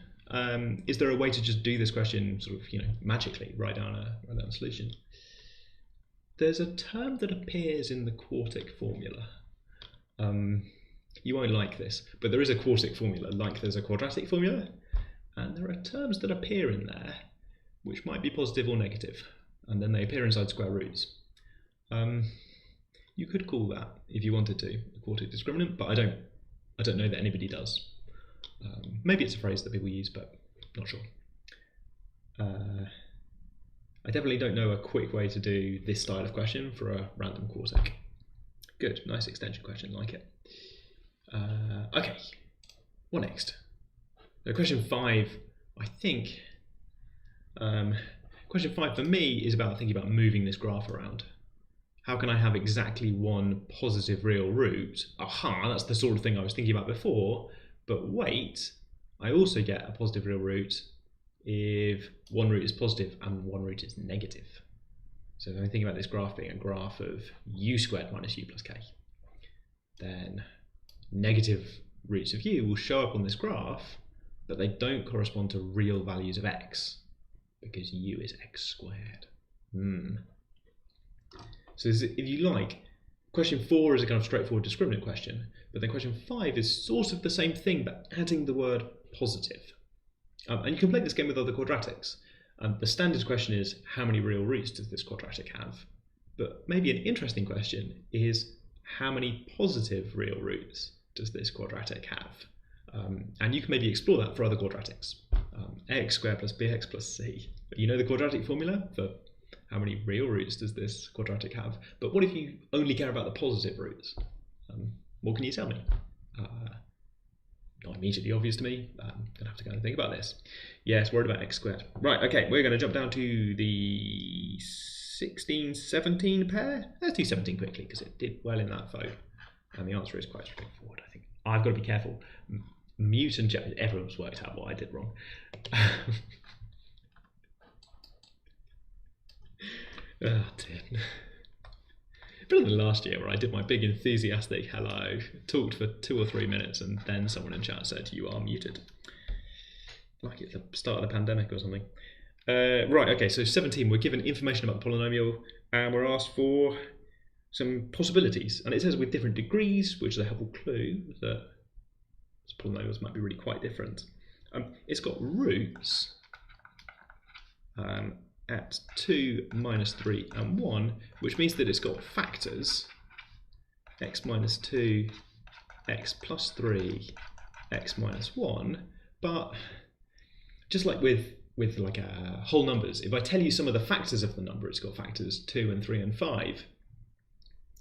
Is there a way to just do this question sort of, magically, write down a solution? There's a term that appears in the quartic formula. You won't like this, but there is a quartic formula, like there's a quadratic formula, and there are terms that appear in there which might be positive or negative, and then they appear inside square roots. You could call that, if you wanted to, a quartic discriminant, but I don't know that anybody does. Maybe it's a phrase that people use, but not sure. I definitely don't know a quick way to do this style of question for a random quartic. Good, nice extension question, like it. Okay, what next? So question 5, I think. Question 5 for me is about thinking about moving this graph around. How can I have exactly 1 positive real root? Aha, that's the sort of thing I was thinking about before, but wait, I also get a positive real root if 1 root is positive and 1 root is negative. So if I'm thinking about this graph being a graph of u squared minus u plus k, then negative roots of u will show up on this graph, but they don't correspond to real values of x, because u is x squared. So if you like, question 4 is a kind of straightforward discriminant question, but then question 5 is sort of the same thing, but adding the word positive. And you can play this game with other quadratics. The standard question is, how many real roots does this quadratic have? But maybe an interesting question is, how many positive real roots does this quadratic have? And you can maybe explore that for other quadratics. Ax squared plus bx plus c. You know the quadratic formula for how many real roots does this quadratic have? But what if you only care about the positive roots? What can you tell me? Not immediately obvious to me. I'm going to have to go and think about this. Yes, worried about x squared. Right, okay, we're going to jump down to the 16, 17 pair. Let's do 17 quickly because it did well in that vote. And the answer is quite straightforward, I think. I've got to be careful. Mute and everyone's worked out what I did wrong. Oh dear. Better than last year where I did my big enthusiastic hello, talked for 2 or 3 minutes, and then someone in chat said you are muted. Like it's the start of the pandemic or something. Right, okay, so 17, we're given information about the polynomial and we're asked for some possibilities. And it says with different degrees, which is a helpful clue that polynomials might be really quite different. It's got roots at 2, minus 3 and 1, which means that it's got factors x minus 2, x plus 3, x minus 1, but just like with like whole numbers, if I tell you some of the factors of the number, it's got factors 2 and 3 and 5,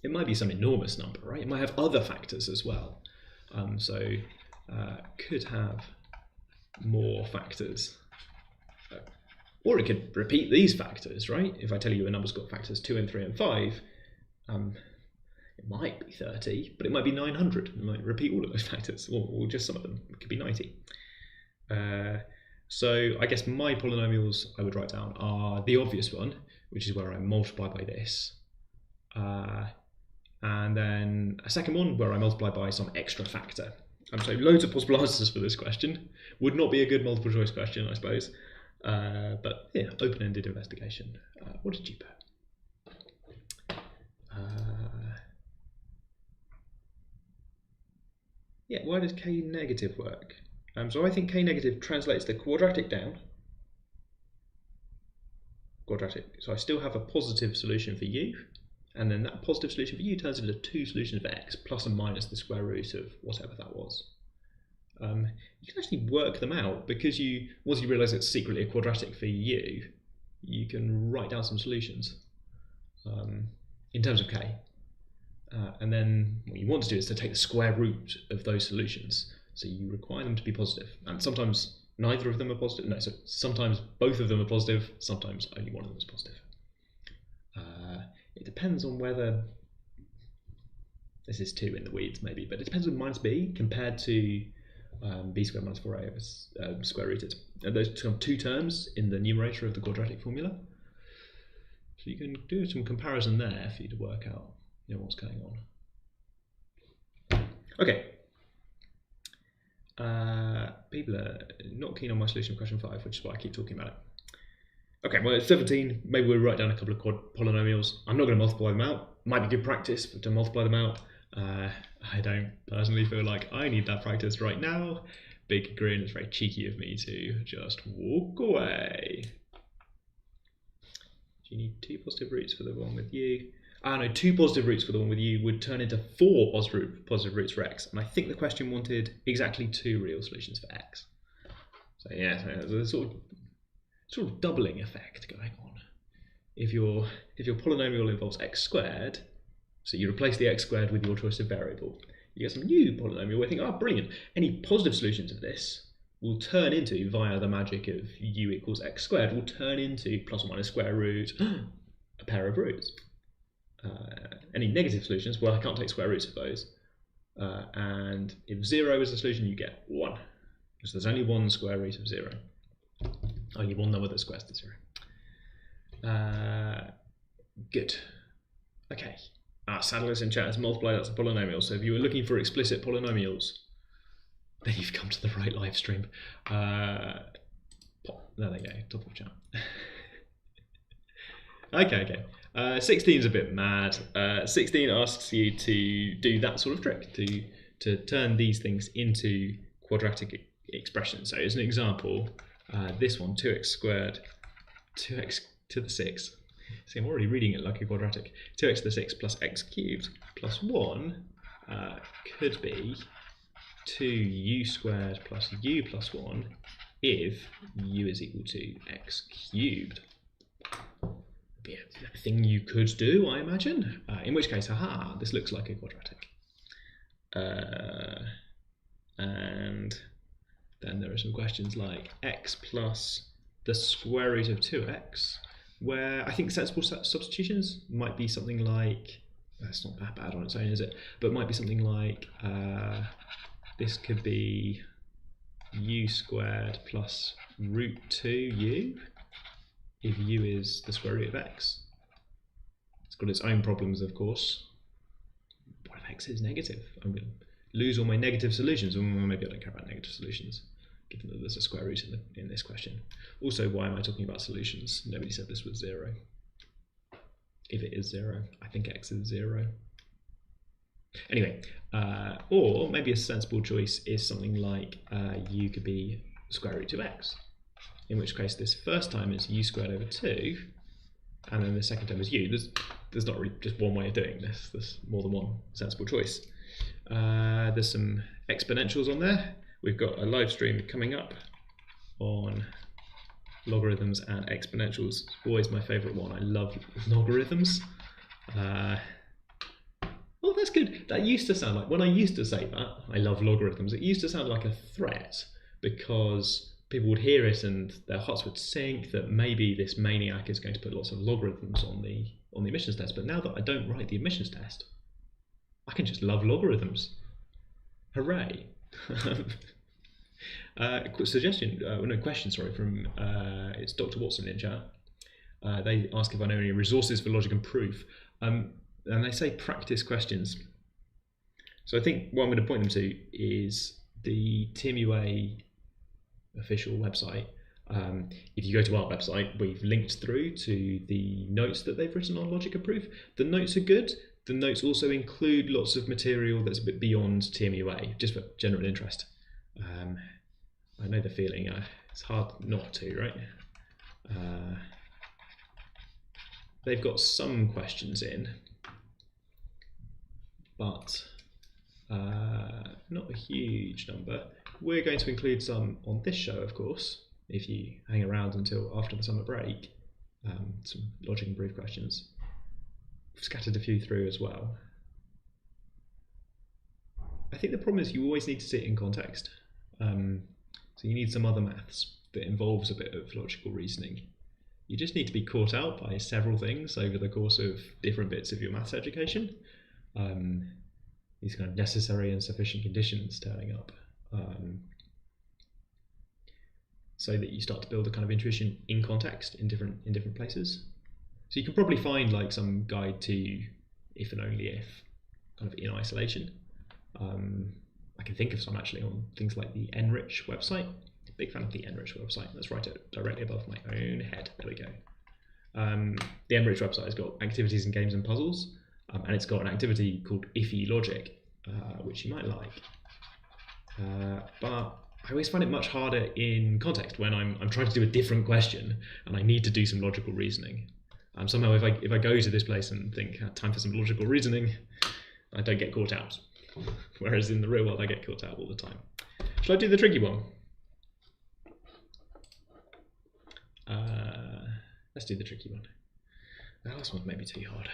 it might be some enormous number, right? It might have other factors as well. Could have more factors. Or it could repeat these factors, right? If I tell you a number's got factors 2 and 3 and 5, it might be 30, but it might be 900. It might repeat all of those factors, or just some of them. It could be 90. So I guess my polynomials I would write down are the obvious one, which is where I multiply by this. And then a second one where I multiply by some extra factor. So loads of possible answers for this question. Would not be a good multiple choice question, I suppose. But yeah, open-ended investigation. What did you put? Yeah, why does k negative work? So I think k negative translates the quadratic down. Quadratic. So I still have a positive solution for u, and then that positive solution for u turns into 2 solutions for x, plus and minus the square root of whatever that was. You can actually work them out because once you realise it's secretly a quadratic for u, you can write down some solutions in terms of k. And then what you want to do is to take the square root of those solutions. So you require them to be positive. And sometimes neither of them are positive. No, so sometimes both of them are positive, sometimes only one of them is positive. It depends on whether, this is 2 in the weeds maybe, but it depends on minus b compared to b squared minus 4a square rooted. Those two terms in the numerator of the quadratic formula. So you can do some comparison there for you to work out what's going on. Okay. People are not keen on my solution of question 5, which is why I keep talking about it. Okay, well it's 17, maybe we'll write down a couple of polynomials. I'm not going to multiply them out. Might be good practice to multiply them out. I don't personally feel like I need that practice right now. Big grin, it's very cheeky of me to just walk away. Do you need 2 positive roots for the one with u? No, 2 positive roots for the one with u would turn into 4 positive roots for x. And I think the question wanted exactly 2 real solutions for x. So yeah, there's a sort of doubling effect going on. If your polynomial involves x squared, so you replace the x squared with your choice of variable, you get some new polynomial where you think, oh brilliant, any positive solutions of this will turn into, via the magic of u equals x squared, will turn into plus or minus square root, a pair of roots. Any negative solutions, well I can't take square roots of those. And if 0 is the solution, you get 1. Because there's only one square root of 0. Only one number that squares to 0. Good. Okay. Sadler's in chat has multiplied out a polynomial. So if you were looking for explicit polynomials, then you've come to the right live stream. There they go, top of chat. Okay. 16 is a bit mad. 16 asks you to do that sort of trick, to turn these things into quadratic expressions. So as an example, this one, 2x squared, 2x to the 6. See, I'm already reading it like a quadratic. 2x to the 6 plus x cubed plus 1 could be 2u squared plus u plus 1 if u is equal to x cubed. Be a thing you could do, I imagine. In which case, haha, this looks like a quadratic. And then there are some questions like x plus the square root of 2x, where I think sensible substitutions might be something like, that's not that bad on its own, is it? But it might be something like, this could be u squared plus root 2u, if u is the square root of x. It's got its own problems, of course. What if x is negative? I'm going to lose all my negative solutions. Or maybe I don't care about negative solutions, given that there's a square root in this question. Also, why am I talking about solutions? Nobody said this was 0. If it is 0, I think x is 0. Anyway, or maybe a sensible choice is something like u could be square root of x, in which case this first time is u squared over 2, and then the second term is u. There's not really just one way of doing this. There's more than one sensible choice. There's some exponentials on there. We've got a live stream coming up on logarithms and exponentials. Always my favourite one. I love logarithms. Oh, that's good. That used to sound like, when I used to say that, I love logarithms, it used to sound like a threat, because people would hear it and their hearts would sink that maybe this maniac is going to put lots of logarithms on the admissions test. But now that I don't write the admissions test, I can just love logarithms. Hooray! Question, from it's Dr. Watson in chat. They ask if I know any resources for logic and proof, and they say practice questions. So I think what I'm going to point them to is the TMUA official website. If you go to our website, we've linked through to the notes that they've written on logic and proof. The notes are good. The notes also include lots of material that's a bit beyond TMUA, just for general interest. I know the feeling, it's hard not to, right? They've got some questions in, but not a huge number. We're going to include some on this show, of course, if you hang around until after the summer break, some logic and proof questions. We've scattered a few through as well. I think the problem is you always need to see it in context. So you need some other maths that involves a bit of logical reasoning. You just need to be caught out by several things over the course of different bits of your maths education. These kind of necessary and sufficient conditions turning up, so that you start to build a kind of intuition in context in different places. So you can probably find like some guide to if and only if, kind of in isolation. I can think of some actually on things like the Enrich website. Big fan of the Enrich website. Let's write it directly above my own head. There we go. The Enrich website has got activities and games and puzzles, and it's got an activity called Iffy Logic, which you might like. But I always find it much harder in context when I'm trying to do a different question and I need to do some logical reasoning. Somehow if I go to this place and think time for some logical reasoning, I don't get caught out. Whereas in the real world I get caught out all the time. Shall I do the tricky one? Let's do the tricky one. The last one's maybe too hard.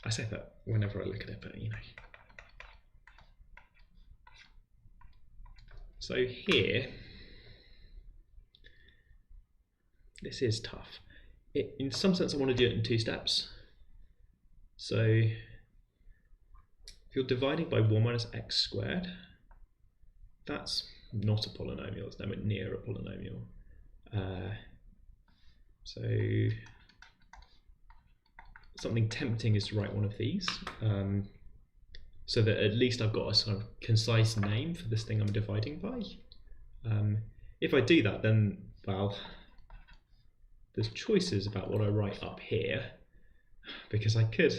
I say that whenever I look at it, but you know. So here, this is tough. In some sense I want to do it in 2 steps. So if you're dividing by 1 minus x squared, that's not a polynomial, it's nowhere near a polynomial. So something tempting is to write one of these, so that at least I've got a sort of concise name for this thing I'm dividing by. If I do that, then, well, there's choices about what I write up here, because I could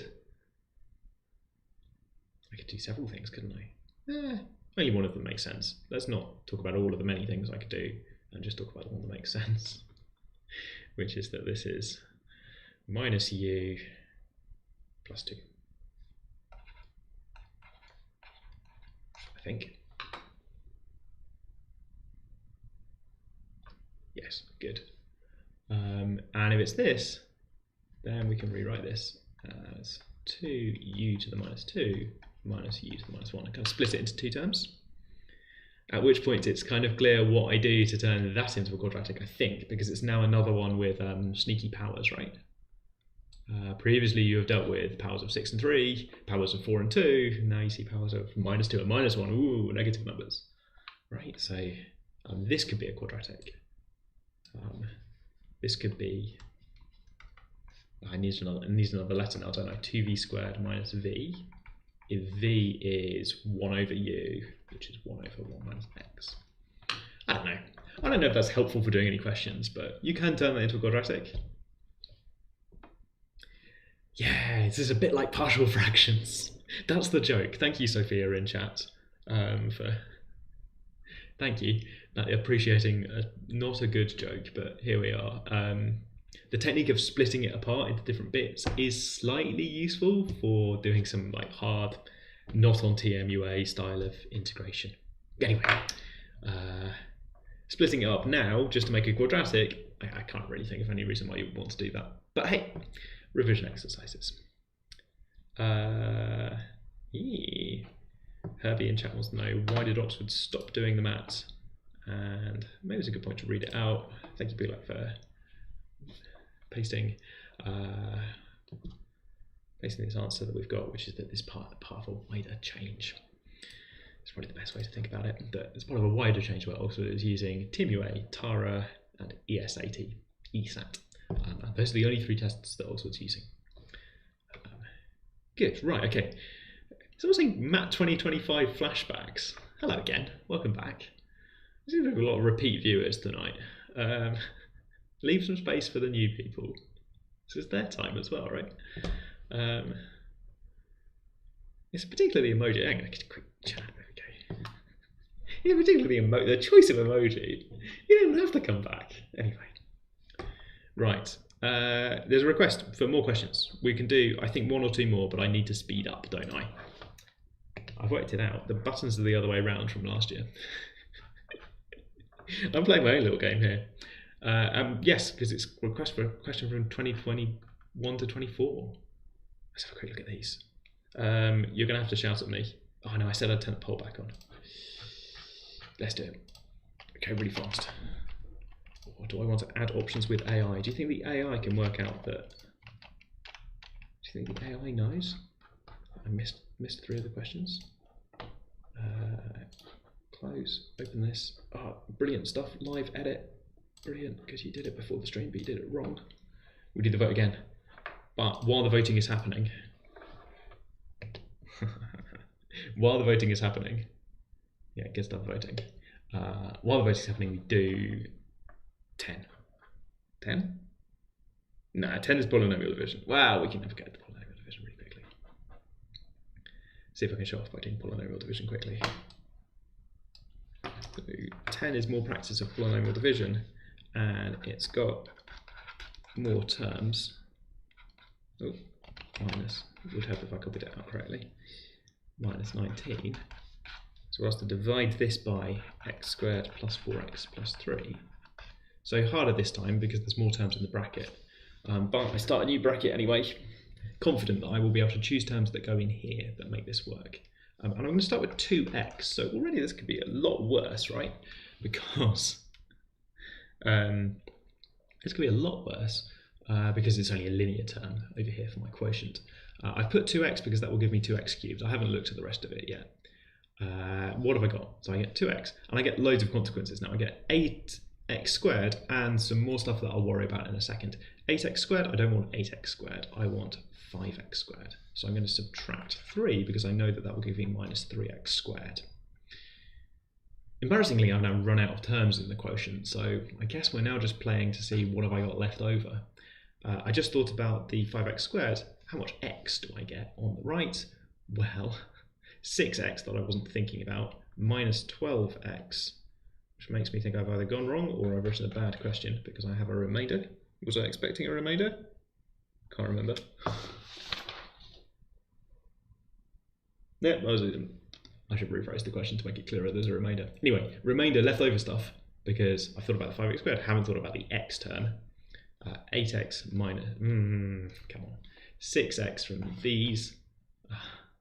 do several things, couldn't I? Only one of them makes sense. Let's not talk about all of the many things I could do and just talk about the one that makes sense, which is that this is minus u plus 2. I think. Yes, good. And if it's this, then we can rewrite this as 2u to the minus 2 minus u to the minus 1. I kind of split it into two terms, at which point it's kind of clear what I do to turn that into a quadratic, I think, because it's now another one with sneaky powers, right? Previously you have dealt with powers of 6 and 3, powers of 4 and 2, now you see powers of minus 2 and minus 1, ooh, negative numbers. Right, so this could be a quadratic. This could be, I need another letter now, don't I? 2v squared minus v, if v is 1 over u, which is 1 over 1 minus x. I don't know. I don't know if that's helpful for doing any questions, but you can turn that into a quadratic. Yeah, this is a bit like partial fractions. That's the joke. Thank you, Sophia, in chat, thank you. Appreciating not a good joke, but here we are. The technique of splitting it apart into different bits is slightly useful for doing some like hard, not on TMUA style of integration. Anyway, splitting it up now just to make a quadratic, I can't really think of any reason why you would want to do that. But hey, revision exercises. Herbie in chat wants to know, why did Oxford stop doing the maths? And maybe it's a good point to read it out. Thank you, Bilak, for pasting this answer that we've got, which is that this part of a wider change. It's probably the best way to think about it. That it's part of a wider change where Oxford is using TMUA, TARA, and ESAT. And those are the only 3 tests that Oxford's using. Good, right, okay. Someone's saying MAT 2025 flashbacks. Hello again, welcome back. There seems to be a lot of repeat viewers tonight. Leave some space for the new people. This is their time as well, right? It's particularly emoji. I'm going to get a quick chat. Okay. Yeah, particularly the choice of emoji. You don't have to come back. Anyway. Right. There's a request for more questions. We can do, I think, 1 or 2 more, but I need to speed up, don't I? I've worked it out. The buttons are the other way around from last year. I'm playing my own little game here. Yes, because it's a request for a question from 2021 to 24. Let's have a quick look at these. You're going to have to shout at me. Oh no, I said I'd turn the poll back on. Let's do it. Okay, really fast. Or do I want to add options with AI? Do you think the AI can work out that? Do you think the AI knows? I missed 3 of the questions. Close, open this. Oh, brilliant stuff. Live edit. Brilliant, because you did it before the stream, but you did it wrong. We do the vote again. But while the voting is happening, yeah, get started voting. While the voting is happening, we do 10. 10? Nah, 10 is polynomial division. Wow, we can never get to polynomial division really quickly. See if I can show off by doing polynomial division quickly. So 10 is more practice of polynomial division, and it's got more terms. Oh, minus, it would help if I copied it out correctly. Minus 19. So we're asked to divide this by x squared plus 4x plus 3. So harder this time because there's more terms in the bracket. But I start a new bracket anyway, confident that I will be able to choose terms that go in here that make this work. And I'm going to start with 2x, so already this could be a lot worse, right? Because this could be a lot worse because it's only a linear term over here for my quotient. I've put 2x because that will give me 2x cubed. I haven't looked at the rest of it yet. What have I got? So I get 2x, and I get loads of consequences now. I get 8x squared and some more stuff that I'll worry about in a second. 8x squared, I don't want 8x squared, I want 5x squared. So I'm going to subtract 3 because I know that that will give me minus 3x squared. embarrassingly, I've now run out of terms in the quotient, so I guess we're now just playing to see what have I got left over. I just thought about the 5x squared. How much x do I get on the right? Well, 6x that I wasn't thinking about, minus 12x, which makes me think I've either gone wrong or I've written a bad question because I have a remainder. Was I expecting a remainder? Can't remember. Yeah, I should rephrase the question to make it clearer. There's a remainder. Anyway, remainder, leftover stuff, because I've thought about the 5x squared, haven't thought about the x term. 8x minus, come on, 6x from these,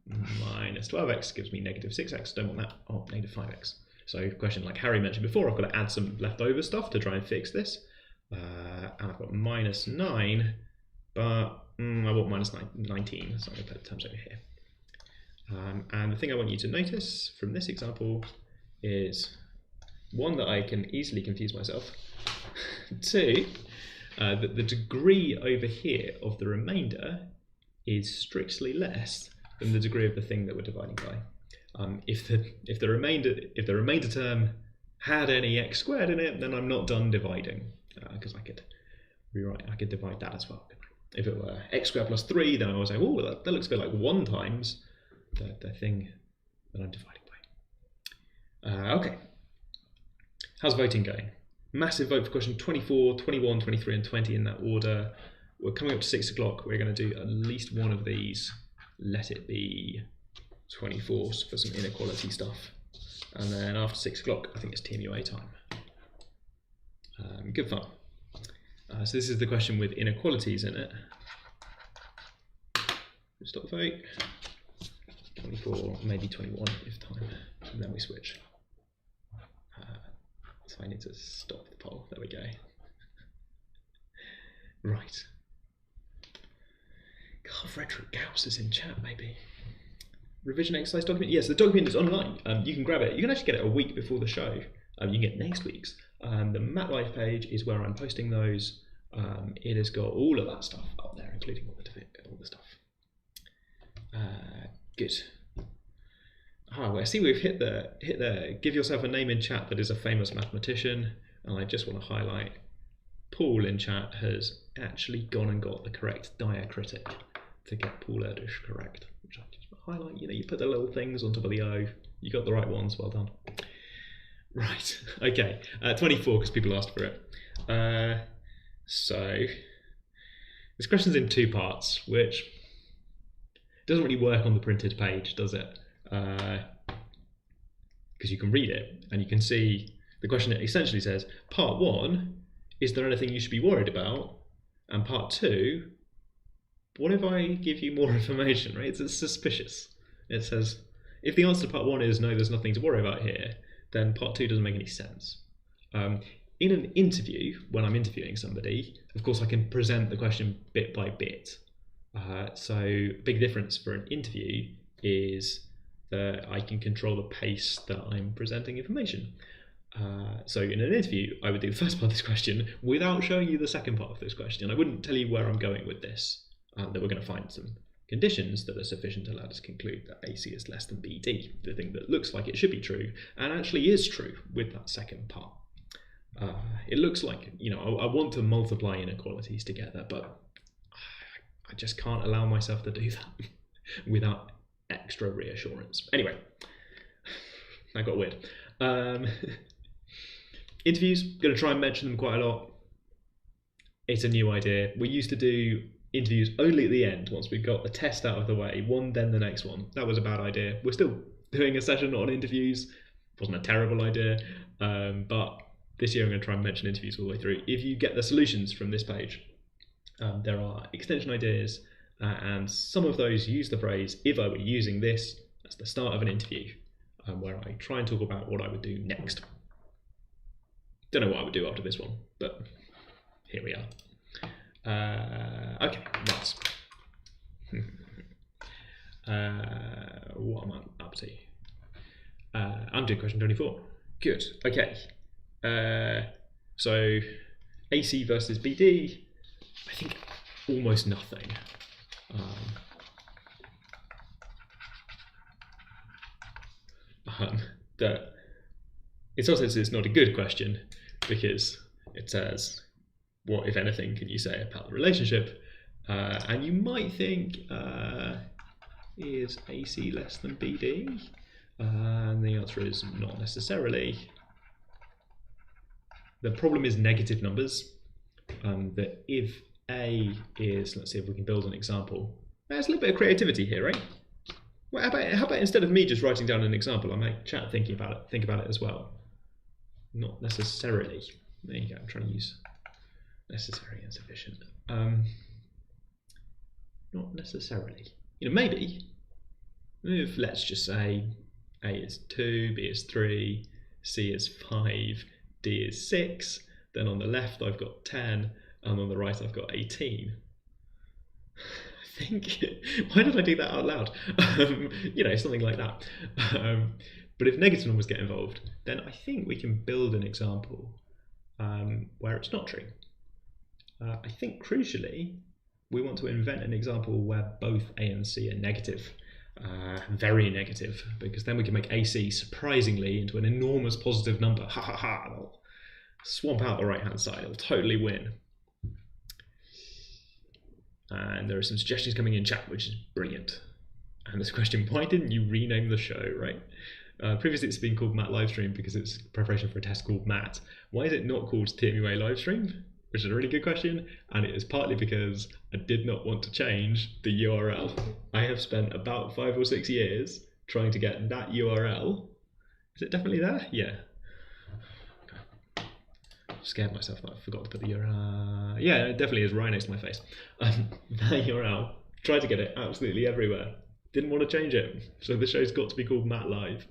minus 12x gives me negative 6x, don't want that, oh, negative 5x. So question like Harry mentioned before, I've got to add some leftover stuff to try and fix this. And I've got minus 9, but I want minus 19, so I'm going to put the terms over here. And the thing I want you to notice from this example is, one, that I can easily confuse myself, two, that the degree over here of the remainder is strictly less than the degree of the thing that we're dividing by. If the remainder term had any x squared in it, then I'm not done dividing, because I could divide that as well. If it were x squared plus 3, then I was like, oh, that looks a bit like 1 times the thing that I'm dividing by. Okay, how's voting going? Massive vote for question 24, 21, 23 and 20 in that order. We're coming up to 6 o'clock. We're going to do at least one of these. Let it be 24 for some inequality stuff. And then after 6 o'clock, I think it's TMUA time. Good fun. So this is the question with inequalities in it. Stop the vote. 24, maybe 21 if time. And then we switch. So I need to stop the poll. There we go. Right. God, Frederick Gauss is in chat, maybe. Revision exercise document. Yes, the document is online. You can grab it. You can actually get it a week before the show. You can get next week's. The Mat Live page is where I'm posting those. It has got all of that stuff up there, including all the stuff. Good. Well, I see we've hit the give yourself a name in chat that is a famous mathematician, and I just want to highlight Paul in chat has actually gone and got the correct diacritic to get Paul Erdős correct, which I just want to highlight. You know, you put the little things on top of the O, you got the right ones, well done. Right, okay, 24 because people asked for it. So this question's in 2 parts, which doesn't really work on the printed page, does it? Because you can read it and you can see the question essentially says, part 1, is there anything you should be worried about? And part 2, what if I give you more information, right? It's suspicious. It says, if the answer to part 1 is no, there's nothing to worry about here, then part 2 doesn't make any sense. In an interview, when I'm interviewing somebody, of course I can present the question bit by bit. So big difference for an interview is that I can control the pace that I'm presenting information. So in an interview, I would do the first part of this question without showing you the second part of this question. I wouldn't tell you where I'm going with this, that we're going to find some conditions that are sufficient to allow us to conclude that AC is less than BD, the thing that looks like it should be true, and actually is true with that second part. It looks like, you know, I want to multiply inequalities together, but I just can't allow myself to do that without extra reassurance. Anyway, that got weird. Interviews, going to try and mention them quite a lot. It's a new idea. We used to do interviews only at the end, once we got the test out of the way, one then the next one. That was a bad idea. We're still doing a session on interviews. It wasn't a terrible idea, but this year I'm going to try and mention interviews all the way through. If you get the solutions from this page, there are extension ideas, and some of those use the phrase, if I were using this, as the start of an interview, where I try and talk about what I would do next. Don't know what I would do after this one, but here we are. Okay, right. What am I up to? I'm doing question 24. Good, okay. So AC versus BD, I think almost nothing. in some sense it's not a good question because it says, what, if anything, can you say about the relationship? And you might think, is AC less than BD? And the answer is not necessarily. The problem is negative numbers. That if A is, let's see if we can build an example. There's a little bit of creativity here, right? Well, how about instead of me just writing down an example, I make chat think about it as well. Not necessarily. There you go. I'm trying to use necessary and sufficient. Not necessarily. Maybe if, let's just say, A is 2, B is 3, C is 5, D is 6. Then on the left I've got 10, and on the right I've got 18. I think, why did I do that out loud? Something like that. But if negative numbers get involved, then I think we can build an example where it's not true. I think crucially, we want to invent an example where both A and C are negative. Very negative, because then we can make AC surprisingly into an enormous positive number. Ha ha ha, they'll swamp out the right hand side, it'll totally win. And there are some suggestions coming in chat, which is brilliant. And there's a question, why didn't you rename the show, right? Previously it's been called MAT Livestream because it's preparation for a test called MAT. Why is it not called TMUA Livestream? Which is a really good question, and it is partly because I did not want to change the URL. I have spent about 5 or 6 years trying to get that URL. Is it definitely there? Yeah. Okay. Scared myself that I forgot to put the URL. Yeah, it definitely is right next to my face. That URL, tried to get it absolutely everywhere. Didn't want to change it, so the show's got to be called Matt Live.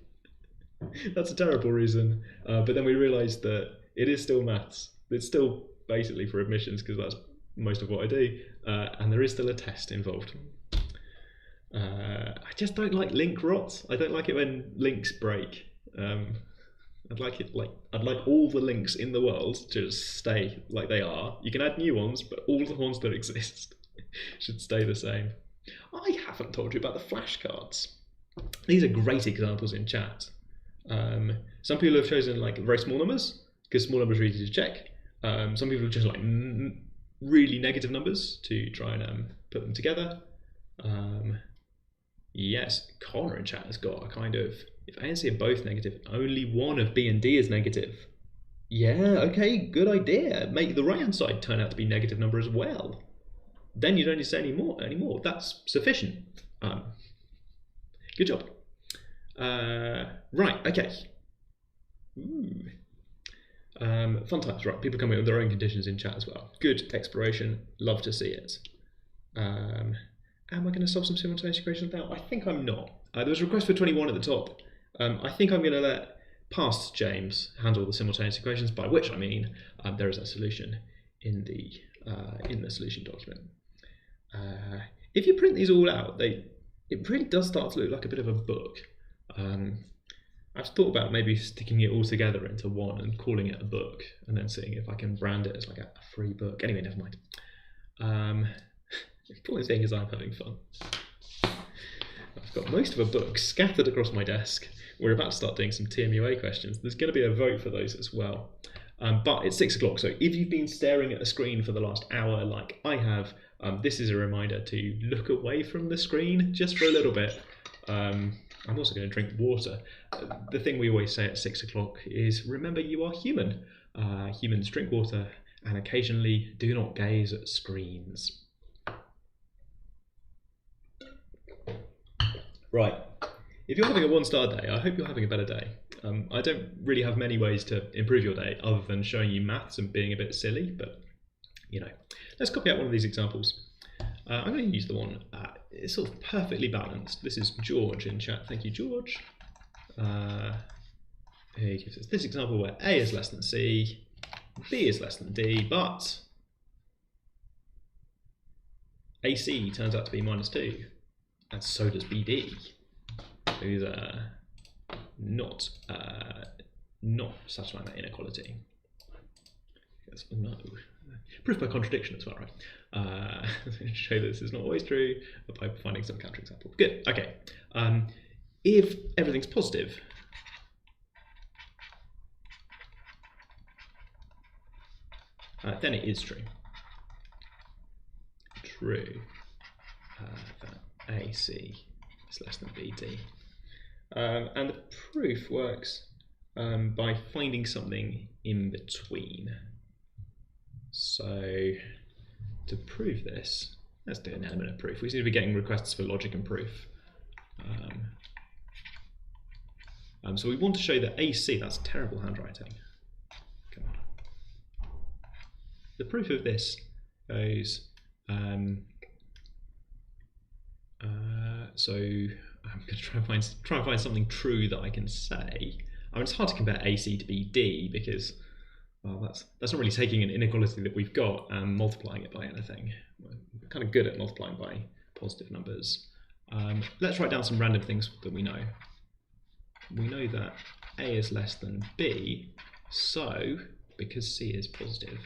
That's a terrible reason, but then we realised that it is still maths. It's still basically for admissions because that's most of what I do, and there is still a test involved. I just don't like link rot. I don't like it when links break. I'd like all the links in the world to just stay like they are. You can add new ones, but all the ones that exist should stay the same. I haven't told you about the flashcards. These are great examples in chat. Some people have chosen like very small numbers because small numbers are easy to check. Some people have chosen like really negative numbers to try and put them together. Yes, Connor in chat has got a kind of, if A and C are both negative, only one of B and D is negative. Yeah, okay, good idea. Make the right hand side turn out to be a negative number as well. Then you don't need to say any more. That's sufficient. Good job. Right, okay. Ooh. Fun times, right? People coming up with their own conditions in chat as well. Good exploration, love to see it. Am I going to solve some simultaneous equations now? I think I'm not. There was a request for 21 at the top. I think I'm going to let past James handle the simultaneous equations, by which I mean there is a solution in the solution document. If you print these all out, it really does start to look like a bit of a book. I've thought about maybe sticking it all together into one and calling it a book, and then seeing if I can brand it as like a free book. Anyway, never mind. The point thing is I'm having fun. I've got most of a book scattered across my desk. We're about to start doing some TMUA questions. There's going to be a vote for those as well. But it's 6 o'clock, so if you've been staring at a screen for the last hour like I have, this is a reminder to look away from the screen just for a little bit. I'm also going to drink water. The thing we always say at 6 o'clock is, remember you are human. Humans drink water and occasionally do not gaze at screens. Right, if you're having a 1-star day, I hope you're having a better day. I don't really have many ways to improve your day other than showing you maths and being a bit silly, but let's copy out one of these examples. I'm going to use the one, it's sort of perfectly balanced. This is George in chat. Thank you, George. He gives us this example where A is less than C, B is less than D, but AC turns out to be -2, and so does BD. These are not satisfying that inequality. Yes, no. Proof by contradiction as well, right? Show this is not always true by finding some counterexample. Good, okay. If everything's positive, then it is true. True that AC is less than BD. And the proof works by finding something in between. So to prove this, let's do an element of proof. We seem to be getting requests for logic and proof. So we want to show that AC, that's terrible handwriting. Come on. The proof of this goes, so I'm going to try and find something true that I can say. I mean, it's hard to compare AC to BD because, well, that's not really taking an inequality that we've got and multiplying it by anything. We're kind of good at multiplying by positive numbers. Let's write down some random things that we know. We know that A is less than B, so because C is positive,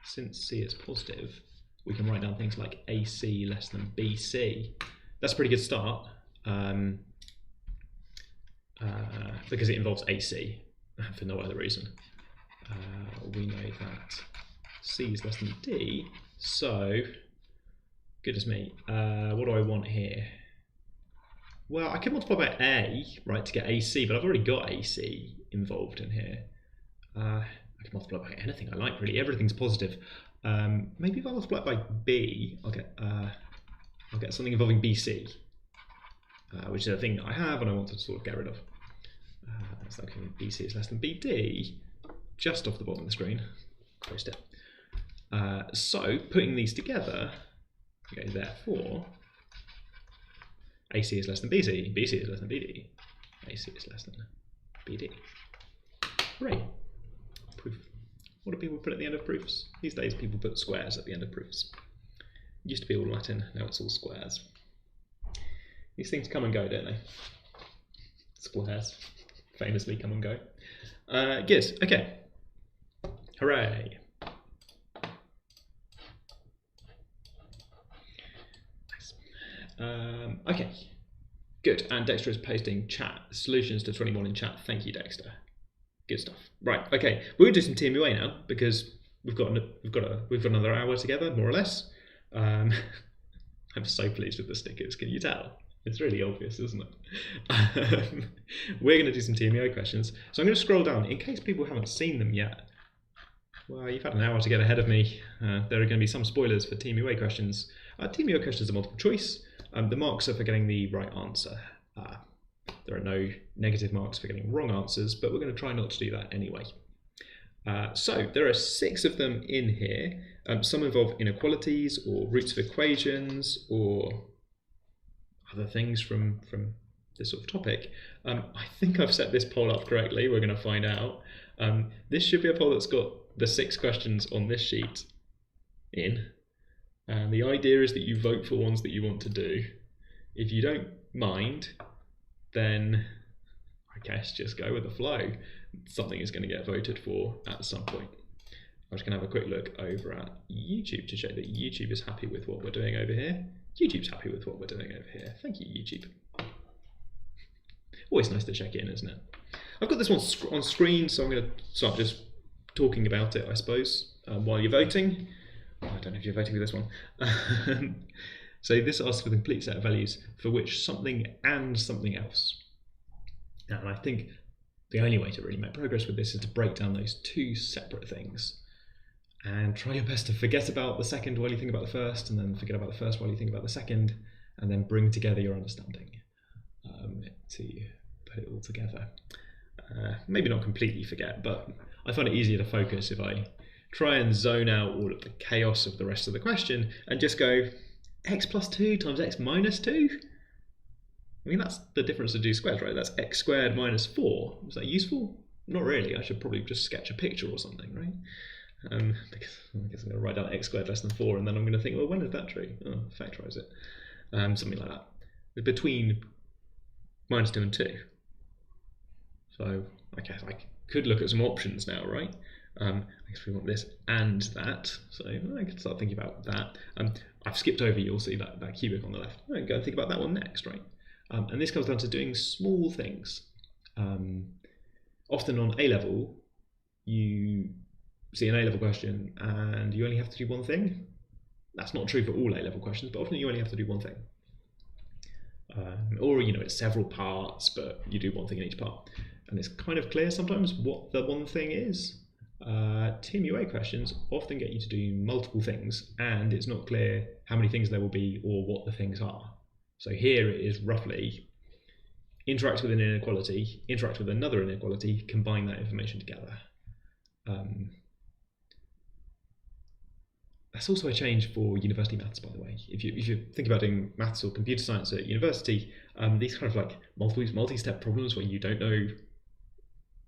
since C is positive, we can write down things like AC less than BC. That's a pretty good start because it involves AC for no other reason. We know that C is less than D, so goodness me, what do I want here? Well, I can multiply by A, right, to get AC, but I've already got AC involved in here. I can multiply by anything I like, really. Everything's positive. Maybe if I multiply by B, I'll get something involving BC, which is a thing that I have and I want to sort of get rid of. So BC is less than BD, just off the bottom of the screen. Post it. So putting these together, okay, therefore, AC is less than BC, BC is less than BD, AC is less than BD. Hooray! Proof. What do people put at the end of proofs? These days people put squares at the end of proofs. It used to be all Latin, now it's all squares. These things come and go, don't they? Squares famously come and go. Good, okay. Hooray! Okay, good. And Dexter is posting chat solutions to 21 in chat. Thank you, Dexter. Good stuff. Right. Okay, we're gonna do some TMUA now because we've got another hour together, more or less. I'm so pleased with the stickers. Can you tell? It's really obvious, isn't it? We're gonna do some TMUA questions. So I'm gonna scroll down in case people haven't seen them yet. Well, you've had an hour to get ahead of me. There are going to be some spoilers for TMUA questions. TMUA questions are multiple choice. The marks are for getting the right answer. There are no negative marks for getting wrong answers, but we're going to try not to do that anyway. So there are 6 of them in here. Some involve inequalities or roots of equations or other things from this sort of topic. I think I've set this poll up correctly. We're going to find out. This should be a poll that's got the 6 questions on this sheet in. And the idea is that you vote for ones that you want to do. If you don't mind, then I guess just go with the flow. Something is going to get voted for at some point. I'm just going to have a quick look over at YouTube to show that YouTube is happy with what we're doing over here. YouTube's happy with what we're doing over here. Thank you, YouTube. Always nice to check in, isn't it? I've got this one on screen, so I'm going to start just talking about it, I suppose, while you're voting. I don't know if you're voting for this one. So this asks for the complete set of values for which something and something else. And I think the only way to really make progress with this is to break down those 2 separate things and try your best to forget about the second while you think about the first, and then forget about the first while you think about the second, and then bring together your understanding to put it all together. Maybe not completely forget, but I find it easier to focus if I try and zone out all of the chaos of the rest of the question and just go x plus 2 times x minus 2. I mean, that's the difference of 2 squares, right? That's x squared minus 4. Is that useful? Not really. I should probably just sketch a picture or something, right? Because I guess I'm going to write down x squared less than 4, and then I'm going to think, well, when is that true? Oh, factorise it. Something like that. Between minus 2 and 2. So I guess I could look at some options now, right? I guess we want this and that, so I can start thinking about that. I've skipped over, you'll see that cubic on the left. I can go and think about that one next, right? And this comes down to doing small things. Often on A level, you see an A-level question and you only have to do one thing. That's not true for all A-level questions, but often you only have to do one thing. Or it's several parts, but you do one thing in each part. And it's kind of clear sometimes what the one thing is. TMUA questions often get you to do multiple things, and it's not clear how many things there will be or what the things are. So here it is roughly interact with an inequality, interact with another inequality, combine that information together. That's also a change for university maths, by the way. If you think about doing maths or computer science at university, these kind of like multi-step problems where you don't know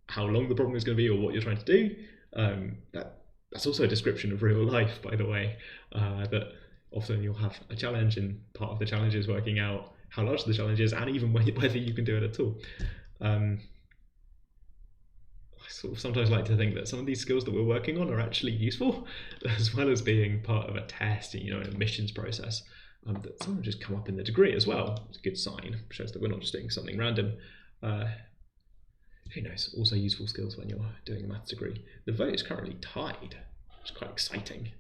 how long the problem is going to be or what you're trying to do, that's also a description of real life, by the way, that often you'll have a challenge and part of the challenge is working out how large the challenge is and even whether you can do it at all. I sort of sometimes like to think that some of these skills that we're working on are actually useful, as well as being part of a test, an admissions process. That some of them just come up in the degree as well. It's a good sign. It shows that we're not just doing something random. Who knows? Also useful skills when you're doing a maths degree. The vote is currently tied. It's quite exciting.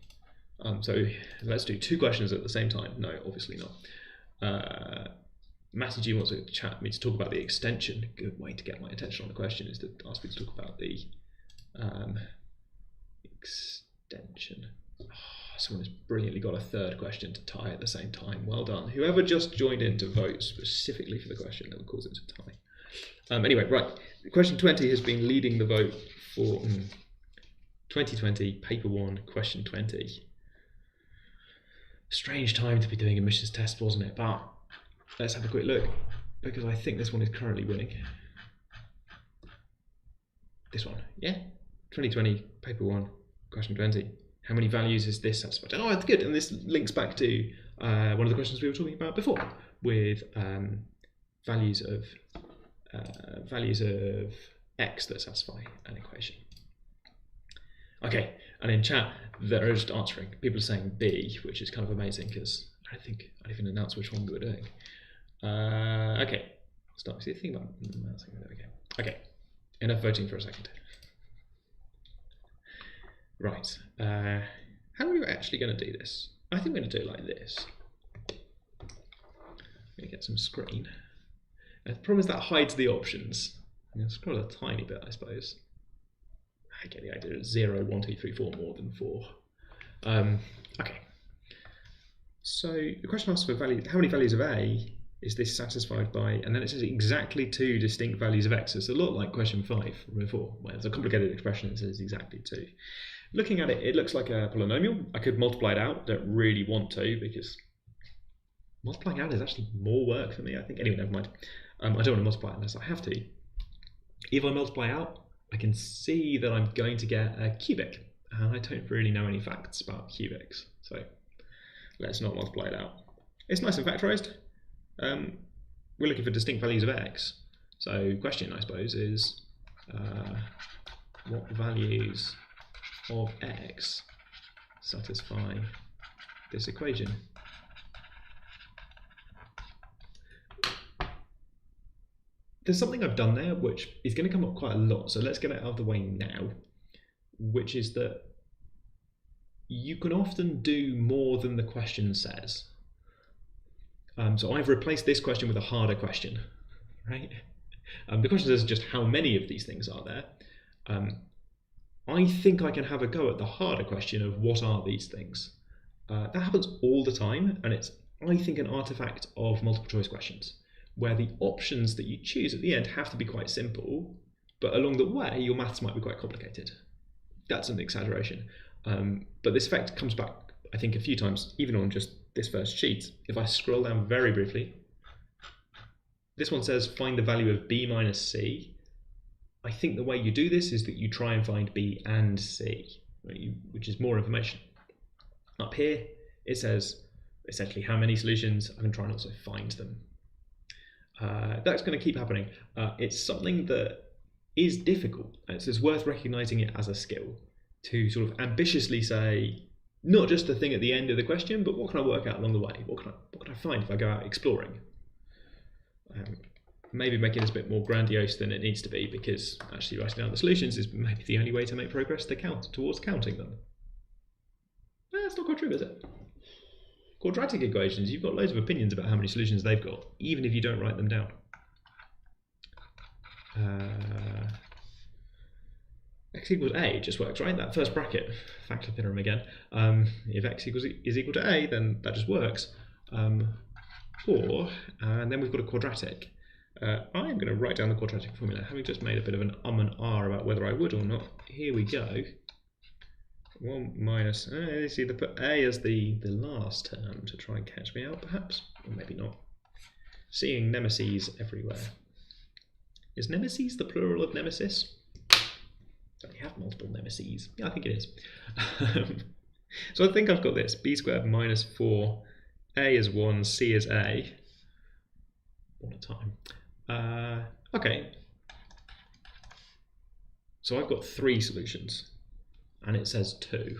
So let's do 2 questions at the same time. No, obviously not. Matty G wants to chat me to talk about the extension. Good way to get my attention on the question is to ask me to talk about the extension. Oh, someone has brilliantly got a 3rd question to tie at the same time. Well done. Whoever just joined in to vote specifically for the question that will cause it to tie. Anyway, right. Question 20 has been leading the vote for 2020, paper 1, question 20. Strange time to be doing admissions tests, wasn't it? But let's have a quick look, because I think this one is currently winning. This one, yeah? 2020, paper 1, question 20. How many values is this satisfied? Oh, that's good. And this links back to one of the questions we were talking about before, with values of x that satisfy an equation. Okay, and in chat, they're just answering. People are saying B, which is kind of amazing because I don't think I even announced which one we were doing. Okay, start to see the thing about announcing. There we go. Okay, enough voting for a second. Right, how are we actually going to do this? I think we're going to do it like this. I'm going to get some screen. And the problem is that hides the options. I'm going to scroll a tiny bit, I suppose. I get the idea. It's 0, 1, 2, 3, 4, more than 4. Okay. So the question asks for value. How many values of A is this satisfied by? And then it says exactly 2 distinct values of X. It's a lot like question 5 from before, where it's a complicated expression that says exactly 2. Looking at it, it looks like a polynomial. I could multiply it out. Don't really want to because multiplying out is actually more work for me, I think. Anyway, never mind. I don't want to multiply unless I have to. If I multiply out, I can see that I'm going to get a cubic, and I don't really know any facts about cubics, so let's not multiply it out. It's nice and factorized. We're looking for distinct values of x. So question, I suppose, is what values of x satisfy this equation? There's something I've done there which is going to come up quite a lot, so let's get it out of the way now, which is that you can often do more than the question says. So I've replaced this question with a harder question, right? The question says just how many of these things are there. I think I can have a go at the harder question of what are these things. That happens all the time, and it's, I think, an artifact of multiple choice questions, where the options that you choose at the end have to be quite simple, but along the way your maths might be quite complicated. That's an exaggeration. But this effect comes back, I think, a few times, even on just this first sheet. If I scroll down very briefly, this one says find the value of b minus c. I think the way you do this is that you try and find b and c, right, which is more information. Up here, it says essentially how many solutions. I can try and also find them. That's going to keep happening. It's something that is difficult. It's worth recognizing it as a skill to sort of ambitiously say, not just the thing at the end of the question, but what can I work out along the way? What can I find if I go out exploring? maybe making this a bit more grandiose than it needs to be, because actually writing down the solutions is maybe the only way to make progress towards counting them. That's not quite true, is it? Quadratic equations, you've got loads of opinions about how many solutions they've got, even if you don't write them down. X equals A just works, right? That first bracket, factor theorem again. If x is equal to A, then that just works. And then we've got a quadratic. I'm going to write down the quadratic formula, having just made a bit of an and r about whether I would or not. Here we go. 1 minus, let's either put A as the last term to try and catch me out, perhaps, or maybe not. Seeing nemesis everywhere. Is nemesis the plural of nemesis? Don't you have multiple nemesis? Yeah, I think it is. So I think I've got this, b squared minus 4, a is 1, c is a. One at a time. Okay. So I've got 3 solutions, and it says 2.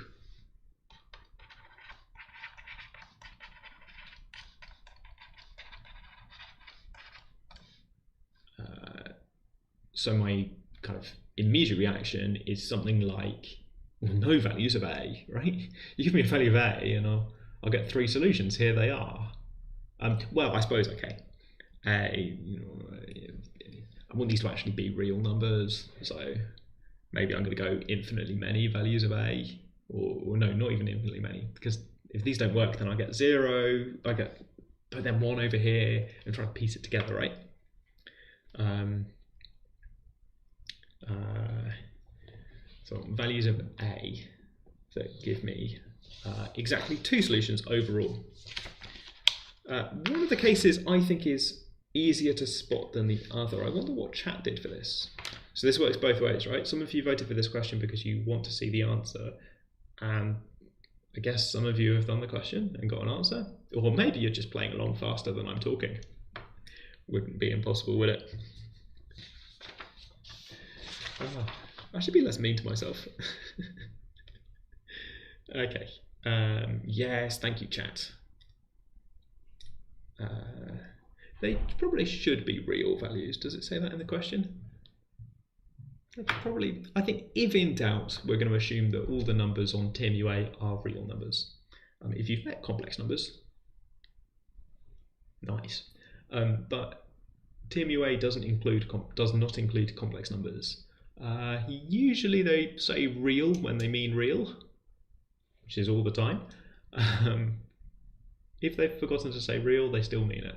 So my kind of immediate reaction is something like, well, no values of a, right? You give me a value of a, and I'll get 3 solutions. Here they are. Well, I suppose, okay. I want these to actually be real numbers, so maybe I'm going to go infinitely many values of a, or no, not even infinitely many, because if these don't work, then I get 0. I get put then 1 over here and try to piece it together, right? So values of a that give me exactly 2 solutions overall. One of the cases I think is easier to spot than the other. I wonder what chat did for this. So this works both ways, right? Some of you voted for this question because you want to see the answer, and I guess some of you have done the question and got an answer, or maybe you're just playing along faster than I'm talking. Wouldn't be impossible, would it? I should be less mean to myself. Okay. Yes, thank you, chat. They probably should be real values. Does it say that in the question? Probably. I think if in doubt, we're going to assume that all the numbers on TMUA are real numbers. If you've met complex numbers, nice. But TMUA does not include complex numbers. Usually they say real when they mean real, which is all the time. If they've forgotten to say real, they still mean it.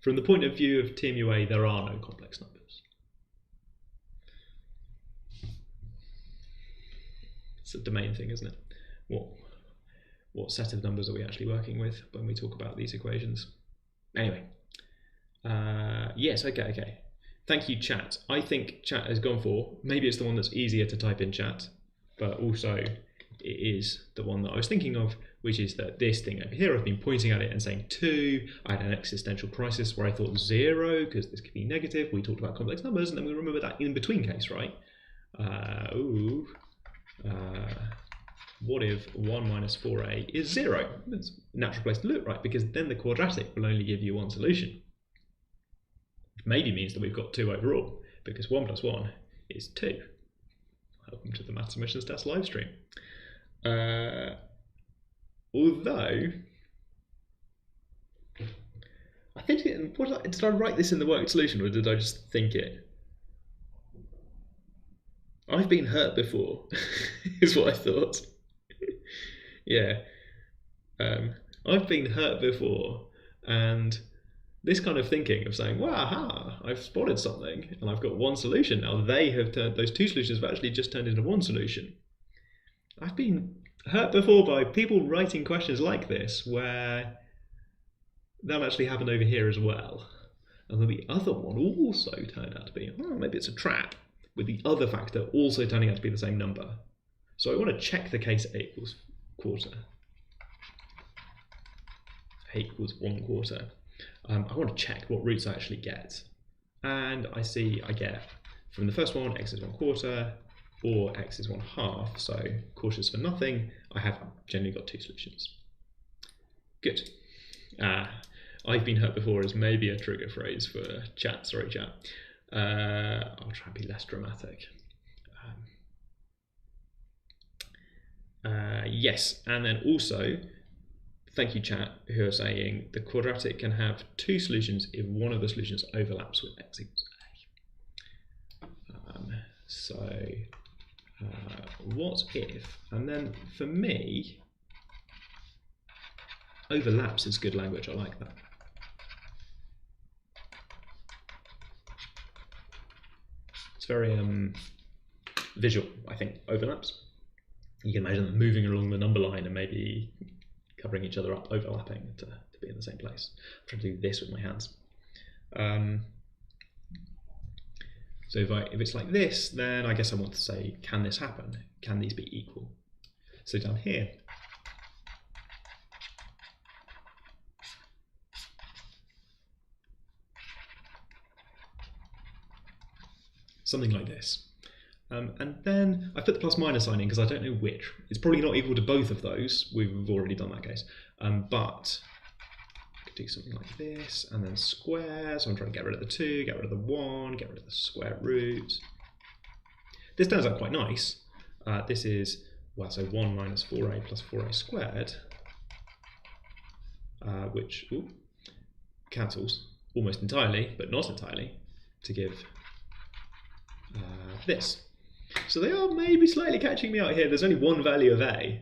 From the point of view of TMUA, there are no complex numbers. It's a domain thing, isn't it? What set of numbers are we actually working with when we talk about these equations? Anyway, yes, okay. Thank you, chat. I think chat has gone for, maybe it's the one that's easier to type in chat, but also it is the one that I was thinking of, which is that this thing over here, I've been pointing at it and saying 2. I had an existential crisis where I thought 0, because this could be negative. We talked about complex numbers, and then we remember that in-between case, right? What if 1 minus 4a is 0? It's a natural place to look, right? Because then the quadratic will only give you 1 solution. Which maybe means that we've got 2 overall, because 1 plus 1 is 2. Welcome to the Maths Emissions Test livestream. Although, I think, did I write this in the worked solution, or did I just think it? I've been hurt before, is what I thought. Yeah. I've been hurt before, and this kind of thinking of saying, wow, I've spotted something, and I've got 1 solution. Now those 2 solutions have actually just turned into 1 solution. I've been hurt before by people writing questions like this, where that actually happened over here as well. And then the other one also turned out to be, maybe it's a trap, with the other factor also turning out to be the same number. So I want to check the case a equals quarter. A equals 1/4. I want to check what roots I actually get. And I see I get, from the first one, x is 1/4, or x is 1/2, so quarters for nothing. I have generally got 2 solutions. Good. I've been hurt before is maybe a trigger phrase for chat. Sorry, chat. I'll try and be less dramatic. Yes, and then also, thank you, chat, who are saying the quadratic can have two solutions if one of the solutions overlaps with x equals a. What if, and then for me, overlaps is good language, I like that. It's very visual, I think, overlaps. You can imagine them moving along the number line and maybe covering each other up, overlapping to be in the same place. I'm trying to do this with my hands. So if it's like this, then I guess I want to say, can this happen? Can these be equal? So down here, something like this. And then I put the plus minus sign in because I don't know which. It's probably not equal to both of those. We've already done that case. But I could do something like this and then square. So I'm trying to get rid of the 2, get rid of the 1, get rid of the square root. This turns out quite nice. This is, well, so 1 minus 4a plus 4a squared, which cancels almost entirely, but not entirely, to give this. So they are maybe slightly catching me out here. There's only one value of a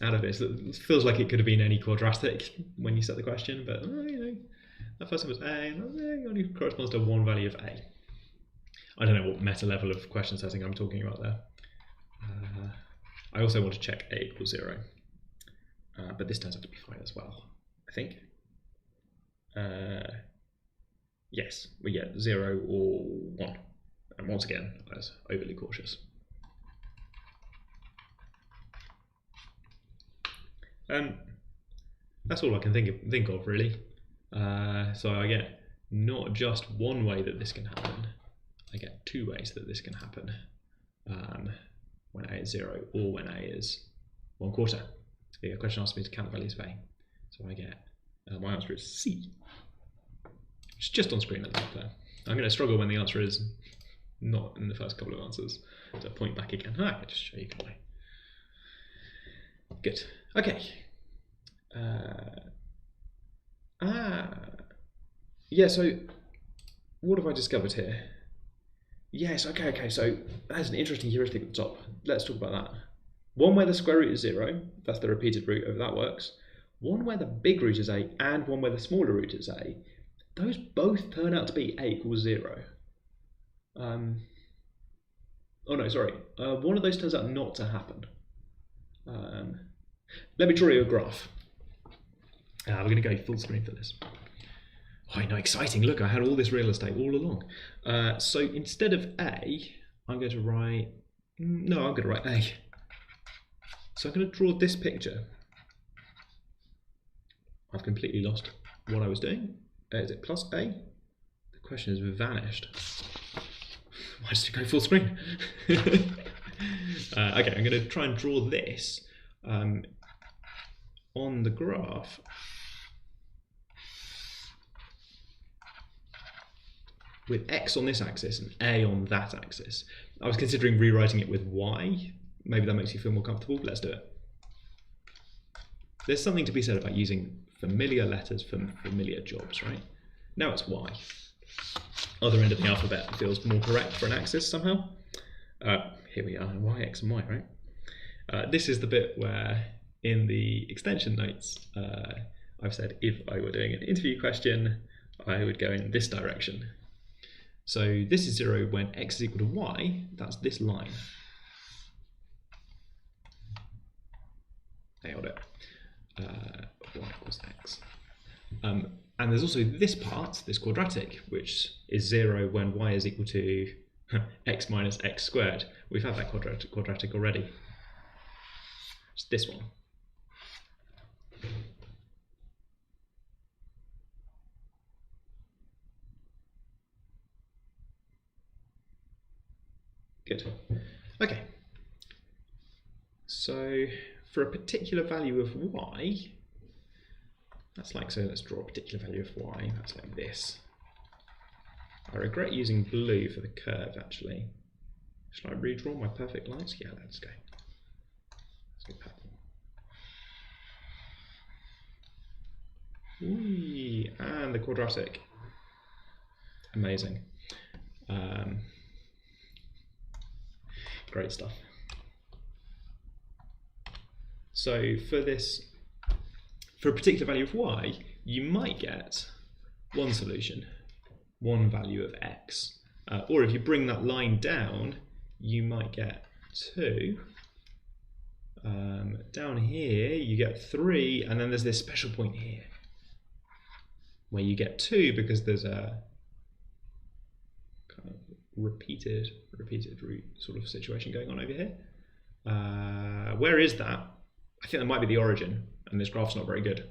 out of this. It feels like it could have been any quadratic when you set the question, but you know, that first one was a, and it only corresponds to one value of a. I don't know what meta level of question setting I'm talking about there. I also want to check a equals 0, but this turns out to be fine as well, I think. Yes, we get 0 or 1. And once again, I was overly cautious. That's all I can think of really. So I get not just one way that this can happen, I get two ways that this can happen when a is 0 or when a is 1/4. The question asks me to count the values of a. So I get, my answer is C. It's just on screen at the top there. I'm going to struggle when the answer is not in the first couple of answers. So point back again. I can just show you why. Good. Okay. Yeah, so what have I discovered here? Yes, okay, so that's an interesting heuristic at the top. Let's talk about that. One where the square root is 0, that's the repeated root, if that works. One where the big root is a, and one where the smaller root is a. Those both turn out to be a equals 0. Oh no, sorry. One of those turns out not to happen. Let me draw you a graph. We're going to go full screen for this. Oh, no, exciting. Look, I had all this real estate all along. So instead of A, I'm going to write... No, I'm going to write A. So I'm going to draw this picture. I've completely lost what I was doing. Is it plus A? The question has vanished. Why did it go full screen? Okay, I'm going to try and draw this on the graph. With x on this axis and a on that axis. I was considering rewriting it with y. Maybe that makes you feel more comfortable, but let's do it. There's something to be said about using familiar letters for familiar jobs, right? Now it's y. Other end of the alphabet feels more correct for an axis somehow. Here we are, y, x, and y, right? This is the bit where in the extension notes, I've said if I were doing an interview question, I would go in this direction. So this is 0 when x is equal to y, that's this line. Nailed it. Y equals x. And there's also this part, this quadratic, which is 0 when y is equal to x minus x squared. We've had that quadratic already. It's this one. Good. Okay. So for a particular value of y, That's like, so let's draw a particular value of y. That's like this. I regret using blue for the curve, actually. Shall I redraw my perfect lines? Yeah, let's go. Let's go purple. Whee! And the quadratic. Amazing. Great stuff. So for this, for a particular value of y, you might get one solution, one value of x. Or if you bring that line down, you might get 2. Down here, you get 3, and then there's this special point here, where you get 2 because there's a kind of repeated root sort of situation going on over here. Where is that? I think that might be the origin, and this graph's not very good.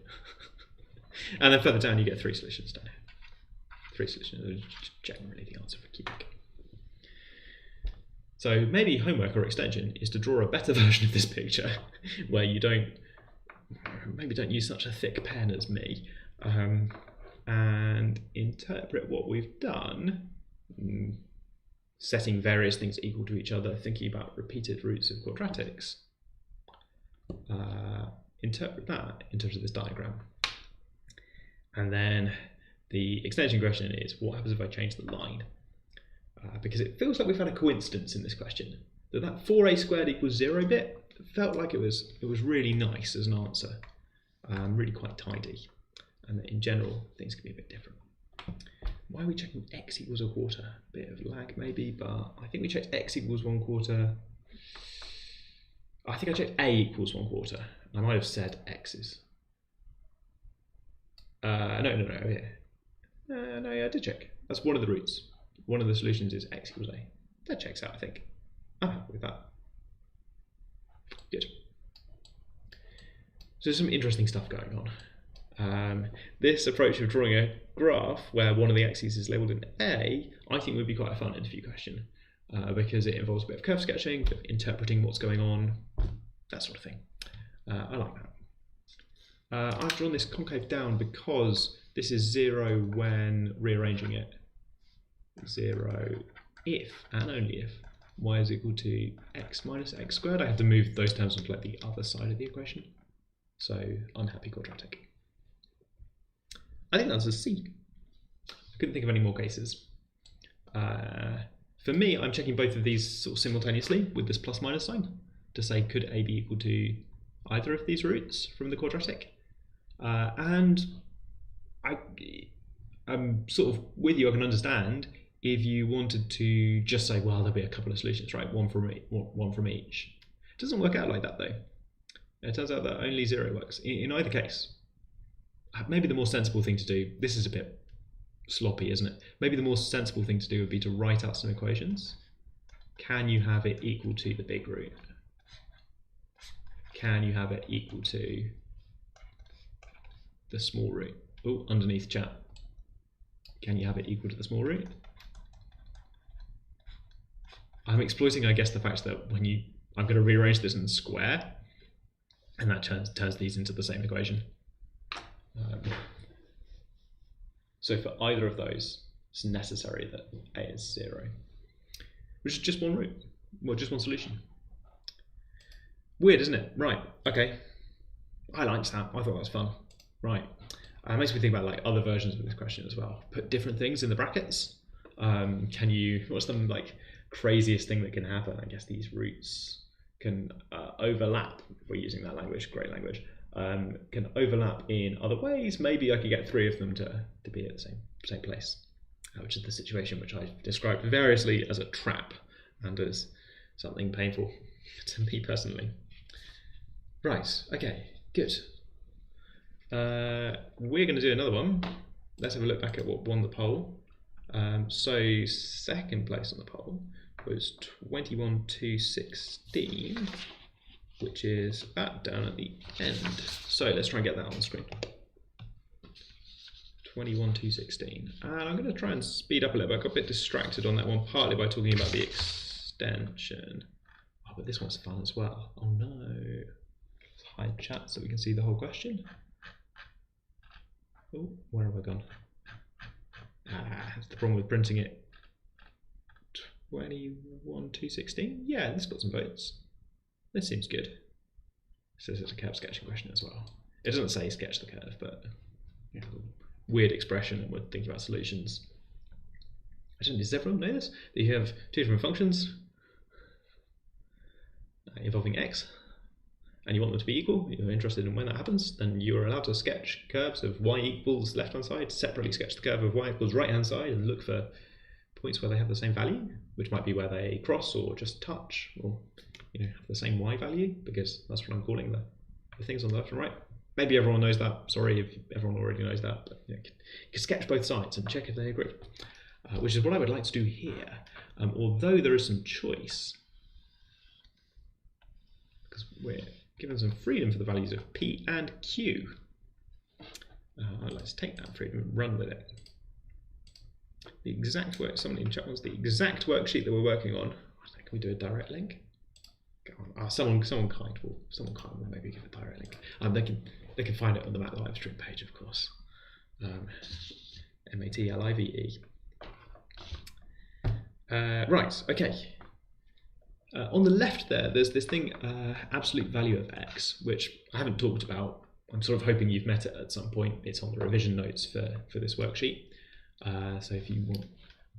And then further down, you get 3 solutions down here. 3 solutions, generally the answer for cubic. So maybe homework or extension is to draw a better version of this picture, where you maybe don't use such a thick pen as me, and interpret what we've done, setting various things equal to each other, thinking about repeated roots of quadratics. Interpret that in terms of this diagram. And then the extension question is, what happens if I change the line? Because it feels like we've had a coincidence in this question. That 4a squared equals 0 bit felt like it was really nice as an answer, really quite tidy. And in general, things can be a bit different. Why are we checking x equals a quarter? A bit of lag maybe, but I think we checked x equals 1/4. I think I checked a equals 1/4. I might have said x's. No, yeah. No, yeah, I did check. That's one of the roots. One of the solutions is x equals a. That checks out, I think. I'm happy with that. Good. So there's some interesting stuff going on. This approach of drawing a graph where one of the axes is labelled an A, I think would be quite a fun interview question, because it involves a bit of curve sketching, bit of interpreting what's going on, that sort of thing. I like that. I've drawn this concave down because this is 0 when rearranging it. 0 if, and only if, y is equal to x minus x squared. I have to move those terms onto like the other side of the equation. So unhappy quadratic. I think that's a C. I couldn't think of any more cases. For me, I'm checking both of these sort of simultaneously with this plus minus sign to say, could a be equal to either of these roots from the quadratic? And I'm sort of with you. I can understand if you wanted to just say, well, there'll be a couple of solutions, right? One from each. It doesn't work out like that, though. It turns out that only 0 works. In either case, maybe the more sensible thing to do, this is a bit sloppy, isn't it? Maybe the more sensible thing to do would be to write out some equations. Can you have it equal to the big root? Can you have it equal to the small root? Oh, underneath chat. Can you have it equal to the small root? I'm exploiting, I guess, the fact that I'm going to rearrange this in square, and that turns these into the same equation. So for either of those, it's necessary that a is 0, which is just one root, well, just one solution. Weird, isn't it? Right, okay. I liked that. I thought that was fun. Right. It makes me think about like other versions of this question as well. Put different things in the brackets. What's the like craziest thing that can happen? I guess these roots can overlap, if we're using that language, great language, can overlap in other ways. Maybe I could get 3 of them to be at the same place, which is the situation which I described variously as a trap and as something painful to me personally. Right, okay, good. We're going to do another one. Let's have a look back at what won the poll. So second place on the poll was 21,216, which is about down at the end. So let's try and get that on the screen. 21,216. And I'm going to try and speed up a little bit. I got a bit distracted on that one, partly by talking about the extension. Oh, but this one's fun as well. Oh no. Let's hide chat so we can see the whole question. Oh, where have I gone? That's the problem with printing it. 21,216. Yeah, this got some votes. This seems good. It says it's a curve sketching question as well. It doesn't say sketch the curve, but yeah, weird expression, and we're thinking about solutions. Does everyone know this? That you have two different functions involving x, and you want them to be equal. You're interested in when that happens, then you're allowed to sketch curves of y equals left hand side, separately sketch the curve of y equals right hand side, and look for points where they have the same value, which might be where they cross or just touch, or have the same y value, because that's what I'm calling the things on the left and right. Maybe everyone knows that. Sorry if everyone already knows that, but you can sketch both sides and check if they agree, which is what I would like to do here. Although there is some choice, because we're given some freedom for the values of p and q. Let's take that freedom and run with it. The exact work, somebody in chat wants the exact worksheet that we're working on. Can we do a direct link? Go on. Someone kind will maybe give a direct link. They can find it on the MAT Livestream page, of course. MATLIVE. Right. Okay. On the left there's this thing, absolute value of x, which I haven't talked about. I'm sort of hoping you've met it at some point. It's on the revision notes for this worksheet. So if you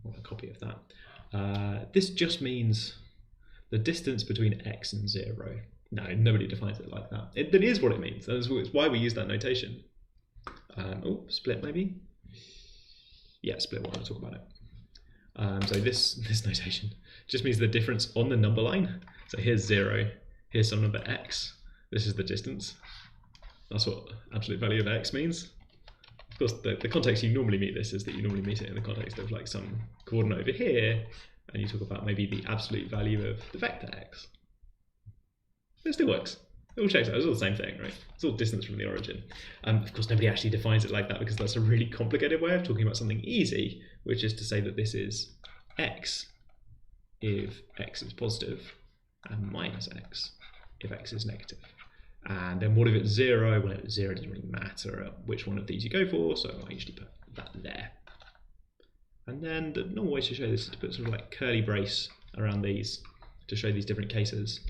want a copy of that. This just means the distance between x and 0. No, nobody defines it like that. That is what it means. That's why we use that notation. Split maybe? Yeah, split, we'll talk about it. So this notation just means the difference on the number line. So here's 0, here's some number x, this is the distance. That's what absolute value of x means. Of course, the context you normally meet this is that you normally meet it in the context of like some coordinate over here, and you talk about maybe the absolute value of the vector x. It still works. It all checks out. It's all the same thing, right? It's all distance from the origin. Of course, nobody actually defines it like that because that's a really complicated way of talking about something easy, which is to say that this is x if x is positive and minus x if x is negative. And then what if it's 0? Well, if it's 0, it doesn't really matter which one of these you go for, so I usually put that there. And then the normal way to show this is to put sort of like curly brace around these to show these different cases,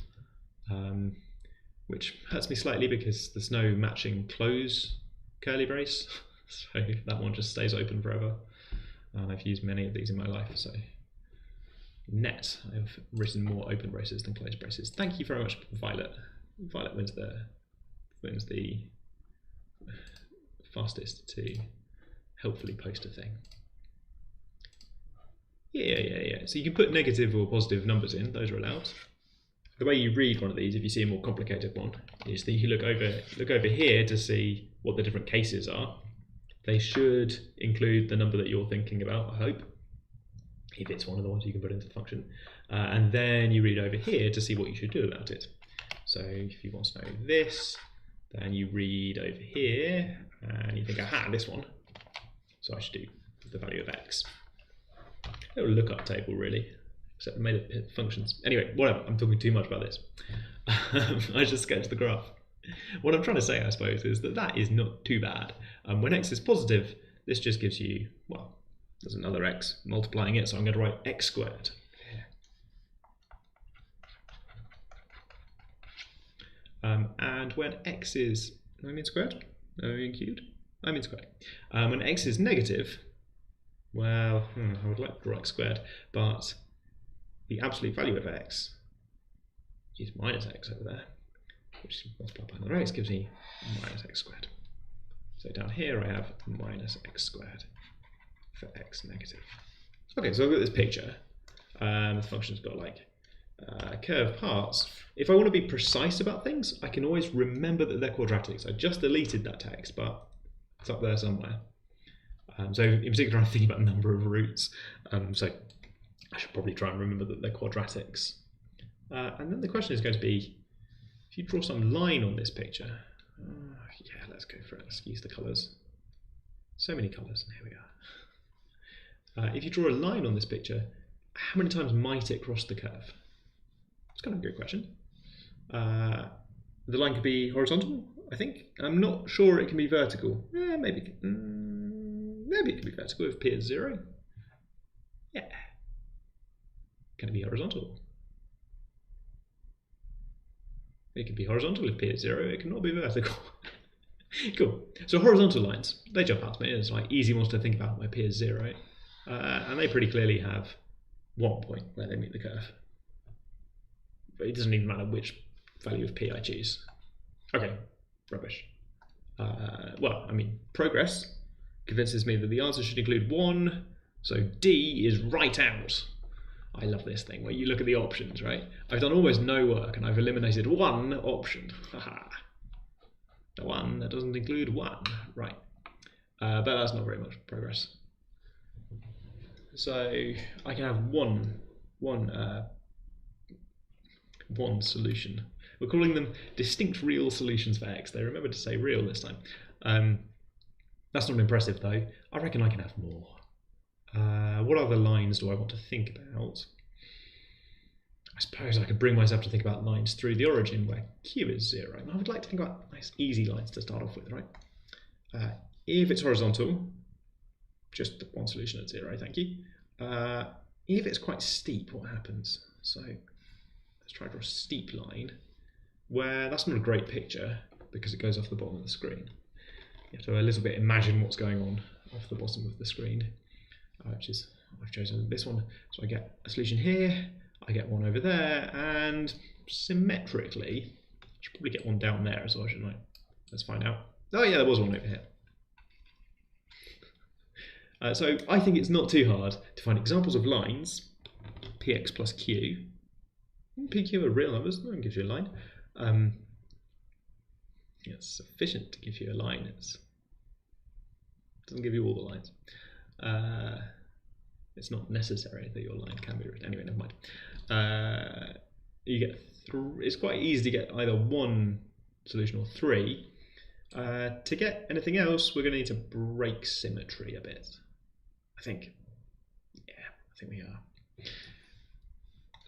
which hurts me slightly because there's no matching close curly brace, so that one just stays open forever. And I've used many of these in my life, so net, I've written more open braces than closed braces. Thank you very much, Violet. Violet wins the fastest to helpfully post a thing. Yeah. So you can put negative or positive numbers in; those are allowed. The way you read one of these, if you see a more complicated one, is that you look over here to see what the different cases are. They should include the number that you're thinking about, I hope, if it's one of the ones you can put into the function. And then you read over here to see what you should do about it. So if you want to know this, then you read over here and you think, aha, this one. So I should do the value of x. A little lookup table, really, except made of functions. Anyway, whatever, I'm talking too much about this. I just sketched the graph. What I'm trying to say, I suppose, is that is not too bad. When x is positive, this just gives you, well, there's another x multiplying it, so I'm going to write x squared. And when x is, I mean squared? I mean cubed? I mean squared. When x is negative, well, I would like to draw x squared, but the absolute value of x is minus x over there, which is multiplied by another x gives me minus x squared. So down here I have minus x squared for x negative. Okay, so I've got this picture. The function's got like curved parts. If I want to be precise about things, I can always remember that they're quadratics. I just deleted that text, but it's up there somewhere. So in particular, I'm thinking about number of roots. So I should probably try and remember that they're quadratics. And then the question is going to be, if you draw some line on this picture, yeah, let's go for it. Let's use the colours. So many colours, and here we are. If you draw a line on this picture, how many times might it cross the curve? It's kind of a good question. The line could be horizontal, I think. I'm not sure it can be vertical. Maybe it can be vertical if p is 0. Yeah. Can it be horizontal? It can be horizontal if p is 0. It cannot be vertical. Cool. So horizontal lines, they jump out to me. It's like easy ones to think about where p is 0. And they pretty clearly have one point where they meet the curve. But it doesn't even matter which value of p I choose. Okay, rubbish. Well, I mean, progress convinces me that the answer should include 1, so D is right out. I love this thing where you look at the options, right? I've done almost no work and I've eliminated one option. Haha. The one that doesn't include 1, right? But that's not very much progress. So I can have one solution. We're calling them distinct real solutions for x. They remembered to say real this time. That's not impressive though. I reckon I can have more. What other lines do I want to think about? I suppose I could bring myself to think about lines through the origin where q is 0. And I would like to think about nice easy lines to start off with, right? If it's horizontal, just one solution at 0, thank you. If it's quite steep, what happens? So let's try to draw a steep line where that's not a great picture because it goes off the bottom of the screen. You have to a little bit imagine what's going on off the bottom of the screen, which is, I've chosen this one. So I get a solution here, I get one over there, and symmetrically, I should probably get one down there as well, shouldn't I? Let's find out. Oh yeah, there was one over here. So I think it's not too hard to find examples of lines, px plus q. PQ are real numbers, that gives you a line. It's sufficient to give you a line. It doesn't give you all the lines. It's not necessary that your line can be written. Anyway, never mind. You get it's quite easy to get either one solution or 3. To get anything else, we're going to need to break symmetry a bit. I think. Yeah, I think we are.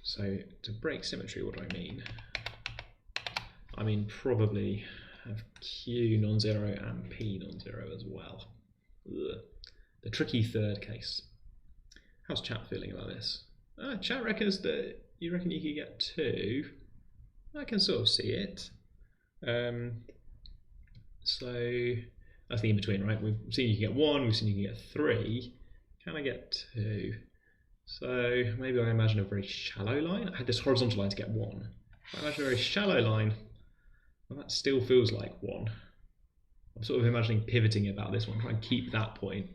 So to break symmetry, what do I mean? I mean probably have q non-zero and p non-zero as well. Ugh. The tricky third case. How's chat feeling about this? Chat reckons that you reckon you could get 2. I can sort of see it. So that's the in-between, right? We've seen you can get 1, we've seen you can get 3. Can I get 2? So maybe I imagine a very shallow line. I had this horizontal line to get 1. I imagine a very shallow line. Well, that still feels like 1. I'm sort of imagining pivoting about this one, try and keep that point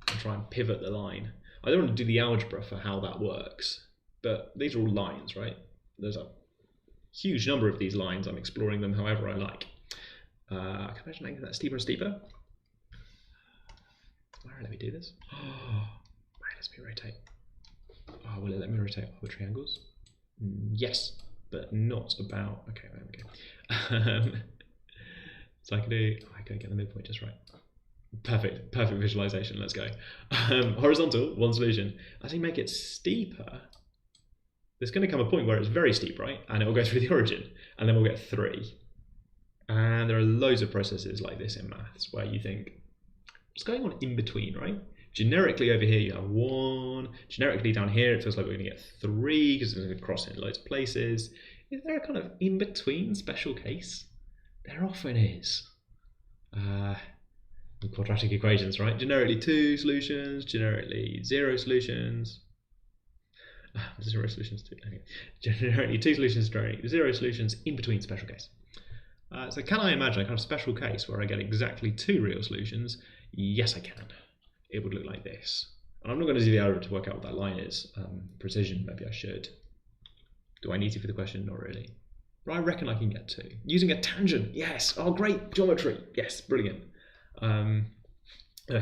and try and pivot the line. I don't want to do the algebra for how that works, but these are all lines, right? There's a huge number of these lines. I'm exploring them however I like. I can imagine making that steeper and steeper. Alright, let me do this. Right, let me rotate. Oh, will it let me rotate arbitrary angles? Yes, but not about. Okay, there we go. So I can get the midpoint just right. Perfect visualization. Let's go. Horizontal, one solution. As we make it steeper, there's going to come a point where it's very steep, right? And it will go through the origin, and then we'll get 3. And there are loads of processes like this in maths where you think, what's going on in between, right? Generically over here you have 1. Generically down here it feels like we're going to get 3 because it's going to cross in loads of places. Is there a kind of in-between special case? There often is. Quadratic equations, right? Generically 2 solutions, generically 0 solutions. 0 solutions, okay. Generically 2 solutions, generically 0 solutions, in between special case. So can I imagine a kind of special case where I get exactly 2 real solutions? Yes, I can. It would look like this. And I'm not going to do the algebra to work out what that line is. Precision, maybe I should. Do I need to for the question? Not really. But I reckon I can get 2. Using a tangent, yes. Oh, great. Geometry, yes, brilliant. A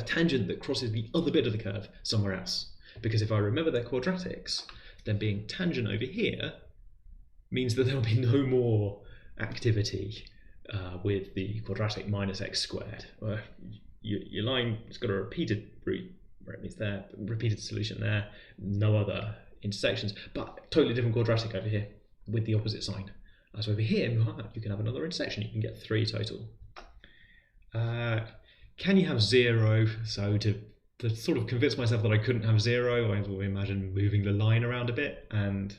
tangent that crosses the other bit of the curve somewhere else. Because if I remember their quadratics, then being tangent over here means that there will be no more activity with the quadratic minus x squared. Your line has got a repeated root where it means there, repeated solution there, no other intersections, but totally different quadratic over here with the opposite sign. So over here, you can have another intersection. You can get 3 total. Can you have 0? So to sort of convince myself that I couldn't have 0, I will imagine moving the line around a bit, and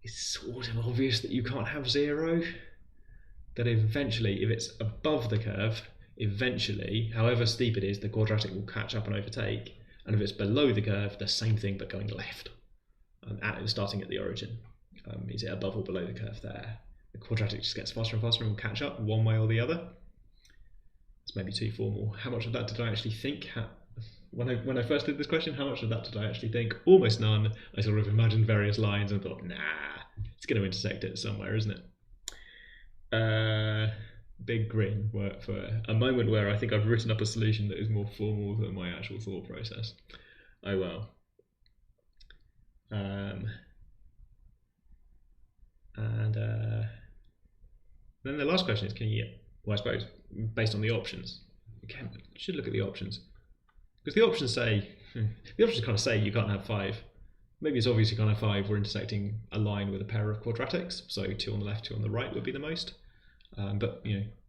it's sort of obvious that you can't have 0. That eventually, if it's above the curve, eventually, however steep it is, the quadratic will catch up and overtake. And if it's below the curve, the same thing but going left, starting at the origin. Is it above or below the curve there? The quadratic just gets faster and faster and will catch up one way or the other. It's maybe too formal. How much of that did I actually think? When I first did this question, how much of that did I actually think? Almost none. I sort of imagined various lines and thought, nah, it's going to intersect it somewhere, isn't it? Big grin for a moment where I think I've written up a solution that is more formal than my actual thought process. Oh well. Then the last question is, can you, well, I suppose, based on the options. Again, you should look at the options. Because the options say, kind of say you can't have 5. Maybe it's obvious you can't have 5. We're intersecting a line with a pair of quadratics, so 2 on the left, 2 on the right would be the most. But,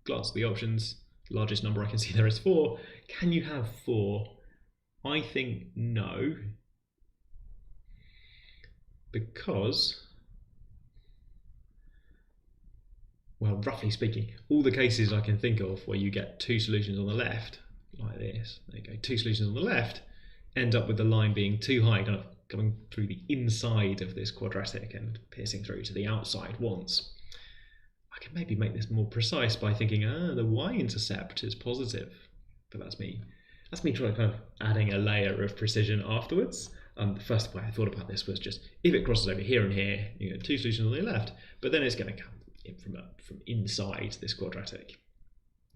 glance at the options, the largest number I can see there is 4. Can you have 4? I think no. Because, well, roughly speaking, all the cases I can think of where you get 2 solutions on the left, like this, there you go, 2 solutions on the left, end up with the line being too high, kind of coming through the inside of this quadratic and piercing through to the outside once. I could maybe make this more precise by thinking, the y-intercept is positive, but that's me. That's me trying to kind of adding a layer of precision afterwards. The first way I thought about this was just, if it crosses over here and here, 2 solutions on the left, but then it's going to come in from inside this quadratic.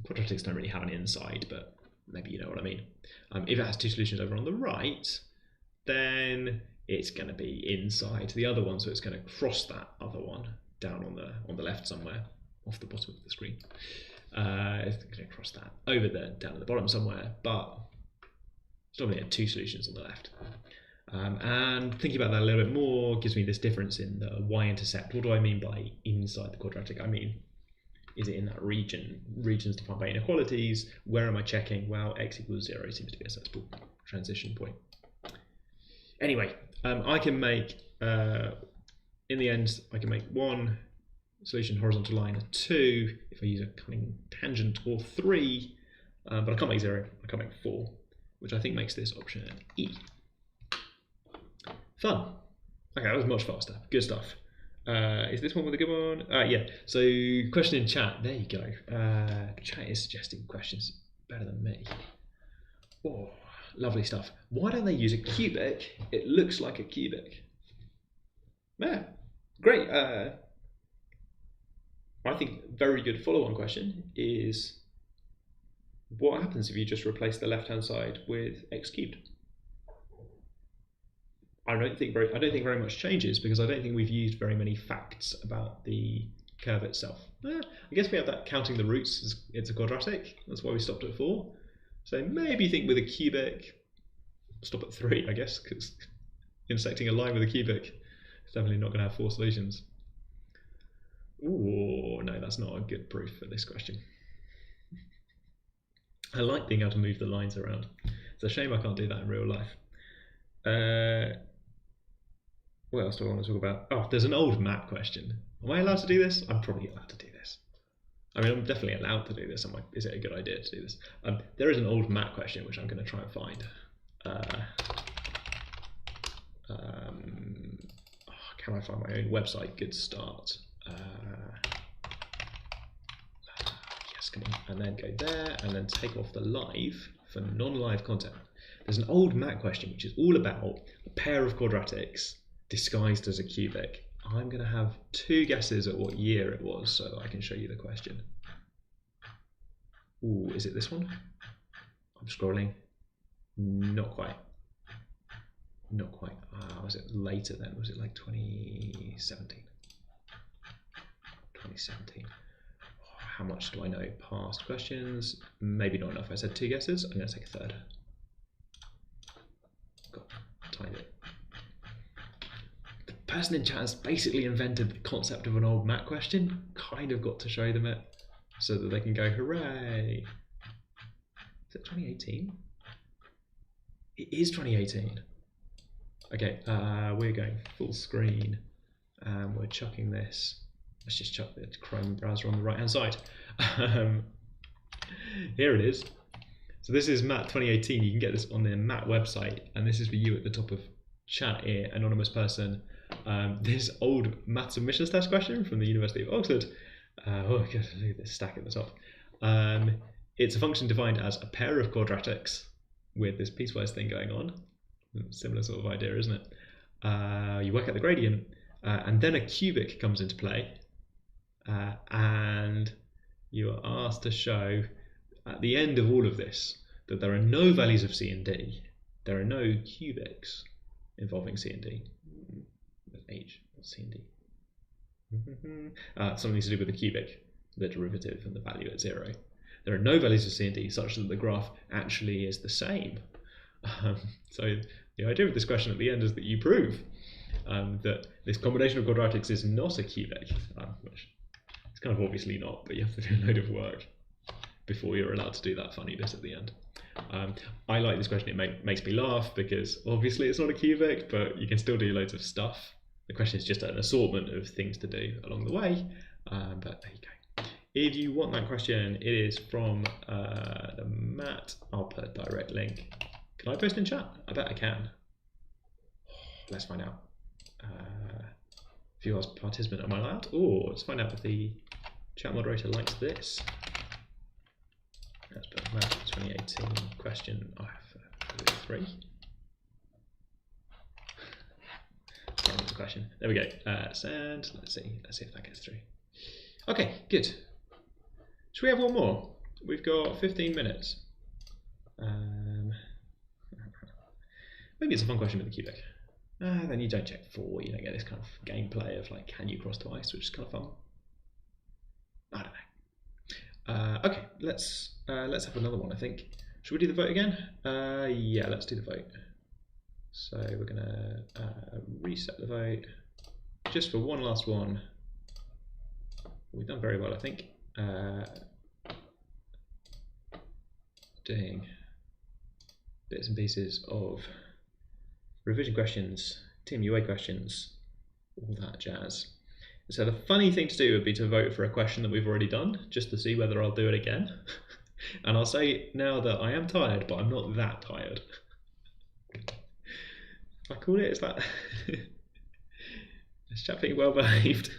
Quadratics don't really have an inside, but maybe you know what I mean. If it has 2 solutions over on the right, then it's going to be inside the other one, so it's going to cross that other one down on the left somewhere, off the bottom of the screen. It's going to cross that over there, down at the bottom somewhere, but it's not going to get 2 solutions on the left. And thinking about that a little bit more gives me this difference in the y-intercept. What do I mean by inside the quadratic? I mean, is it in that region? Regions defined by inequalities. Where am I checking? Well, x equals 0 seems to be a sensible transition point. Anyway, I can make, in the end, I can make 1 solution horizontal line, 2 if I use a cunning tangent, or 3, but I can't make 0, I can't make 4, which I think makes this option E. Fun. Okay, that was much faster. Good stuff. Is this one with a good one? Yeah. So, question in chat. There you go. Chat is suggesting questions better than me. Oh, lovely stuff. Why don't they use a cubic? It looks like a cubic. Yeah, great. I think very good follow-on question is, what happens if you just replace the left-hand side with x cubed? I don't think very much changes, because I don't think we've used very many facts about the curve itself. I guess we have that counting the roots, it's a quadratic, that's why we stopped at 4. So maybe think with a cubic, stop at 3, I guess, because intersecting a line with a cubic is definitely not going to have 4 solutions. Ooh, no, that's not a good proof for this question. I like being able to move the lines around. It's a shame I can't do that in real life. What else do I want to talk about? Oh, there's an old MAT question. Am I allowed to do this? I'm probably allowed to do this. I mean, I'm definitely allowed to do this. Is it a good idea to do this? There is an old MAT question which I'm going to try and find. Can I find my own website? Good start. Yes, come on. And then go there, and then take off the live for non-live content. There's an old MAT question which is all about a pair of quadratics disguised as a cubic. I'm going to have 2 guesses at what year it was so that I can show you the question. Ooh, is it this one? I'm scrolling. Not quite. Not quite. Was it later then? Was it like 2017? 2017. How much do I know? Past questions? Maybe not enough. I said 2 guesses. I'm going to take a third. Got timed it. person in chat has basically invented the concept of an old math question. Kind of got to show them it so that they can go, hooray. Is it 2018? It is 2018. Okay, we're going full screen and we're chucking this. Let's just chuck the Chrome browser on the right hand side. Here it is. So this is MAT 2018. You can get this on the MAT website, and this is for you at the top of chat here, anonymous person. This old math submissions test question from the University of Oxford. Oh god, look at this stack at the top. It's a function defined as a pair of quadratics with this piecewise thing going on. Similar sort of idea, isn't it? You work out the gradient, and then a cubic comes into play, and you are asked to show at the end of all of this that there are no values of C and D. There are no cubics involving C and D. H, C and D. Something to do with the cubic, the derivative, and the value at 0. There are no values of C and D such that the graph actually is the same. So the idea of this question at the end is that you prove that this combination of quadratics is not a cubic, which it's kind of obviously not, but you have to do a load of work before you're allowed to do that funny bit at the end. I like this question. It makes me laugh because obviously it's not a cubic, but you can still do loads of stuff. The question is just an assortment of things to do along the way, but there you go. If you want that question, it is from the Matt. I'll put a direct link. Can I post in chat? I bet I can. Let's find out. If you ask participant, am I allowed? Oh, let's find out if the chat moderator likes this. Let's put Matt 2018 question. I have 3. The question. There we go. Send. Let's see if that gets through. Okay, good. Should we have one more? We've got 15 minutes. Maybe it's a fun question with the cubic. Then you don't check 4. You don't get this kind of gameplay of like, can you cross twice, which is kind of fun. I don't know. Okay, let's have another one. I think. Should we do the vote again? Yeah, let's do the vote. So we're gonna reset the vote just for one last one. We've done very well, I think. Doing bits and pieces of revision questions, TMUA questions, all that jazz. So the funny thing to do would be to vote for a question that we've already done, just to see whether I'll do it again. And I'll say now that I am tired, but I'm not that tired. I call it, is that this chap being well behaved?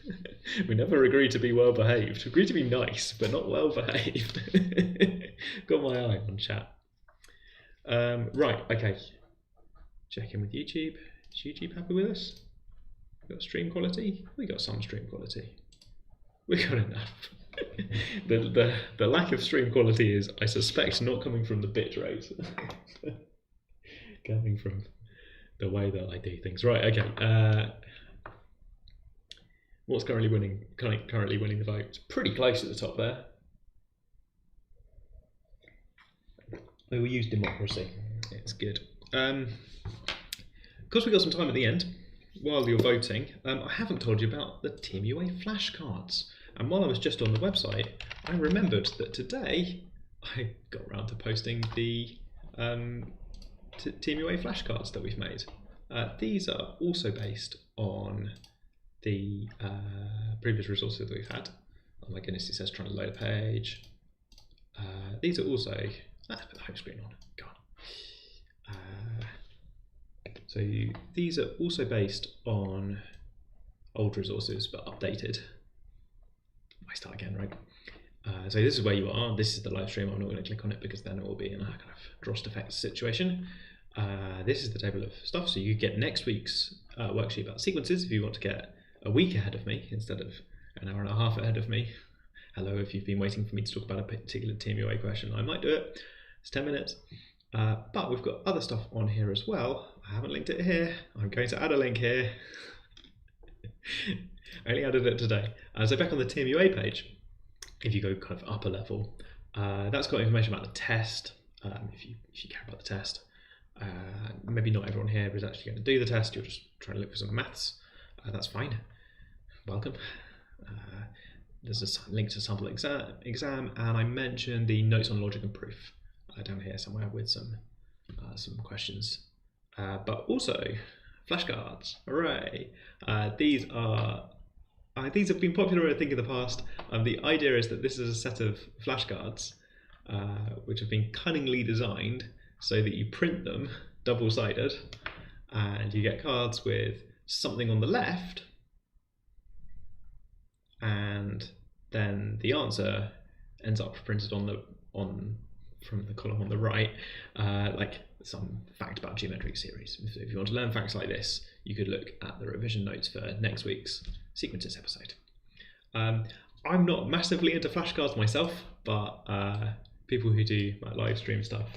We never agreed to be well behaved. We agreed to be nice, but not well behaved. Got my eye on chat. Right, okay. Check in with YouTube. Is YouTube happy with us? We got stream quality? We got some stream quality. We got enough. The lack of stream quality is, I suspect, not coming from the bit rate. Coming from the way that I do things. Right, okay. What's currently winning the vote? It's pretty close at the top there. We will use democracy. It's good. Because we got some time at the end, while you're voting, I haven't told you about the TMUA flashcards. And while I was just on the website, I remembered that today I got around to posting the TMUA flashcards that we've made. These are also based on the previous resources that we've had. Oh my goodness, it says trying to load a page. These are also, let's put the home screen on, God. So these are also based on old resources, but updated. I start again, right? So this is where you are. This is the live stream. I'm not going to click on it because then it will be in a kind of Drost effect situation. This is the table of stuff. So you get next week's worksheet about sequences if you want to get a week ahead of me instead of an hour and a half ahead of me. Hello, if you've been waiting for me to talk about a particular TMUA question, I might do it. It's 10 minutes. But we've got other stuff on here as well. I haven't linked it here. I'm going to add a link here. I only added it today. So back on the TMUA page, if you go kind of upper level, that's got information about the test, if you care about the test. Maybe not everyone here is actually going to do the test, you're just trying to look for some maths. That's fine. Welcome. There's a link to sample exam, and I mentioned the notes on logic and proof down here somewhere with some questions. But also flashcards. Hooray! These have been popular, I think, in the past. The idea is that this is a set of flashcards which have been cunningly designed so that you print them double-sided, and you get cards with something on the left, and then the answer ends up printed from the column on the right, like some fact about geometric series. So if you want to learn facts like this, you could look at the revision notes for next week's sequences episode. I'm not massively into flashcards myself, but people who do like live stream stuff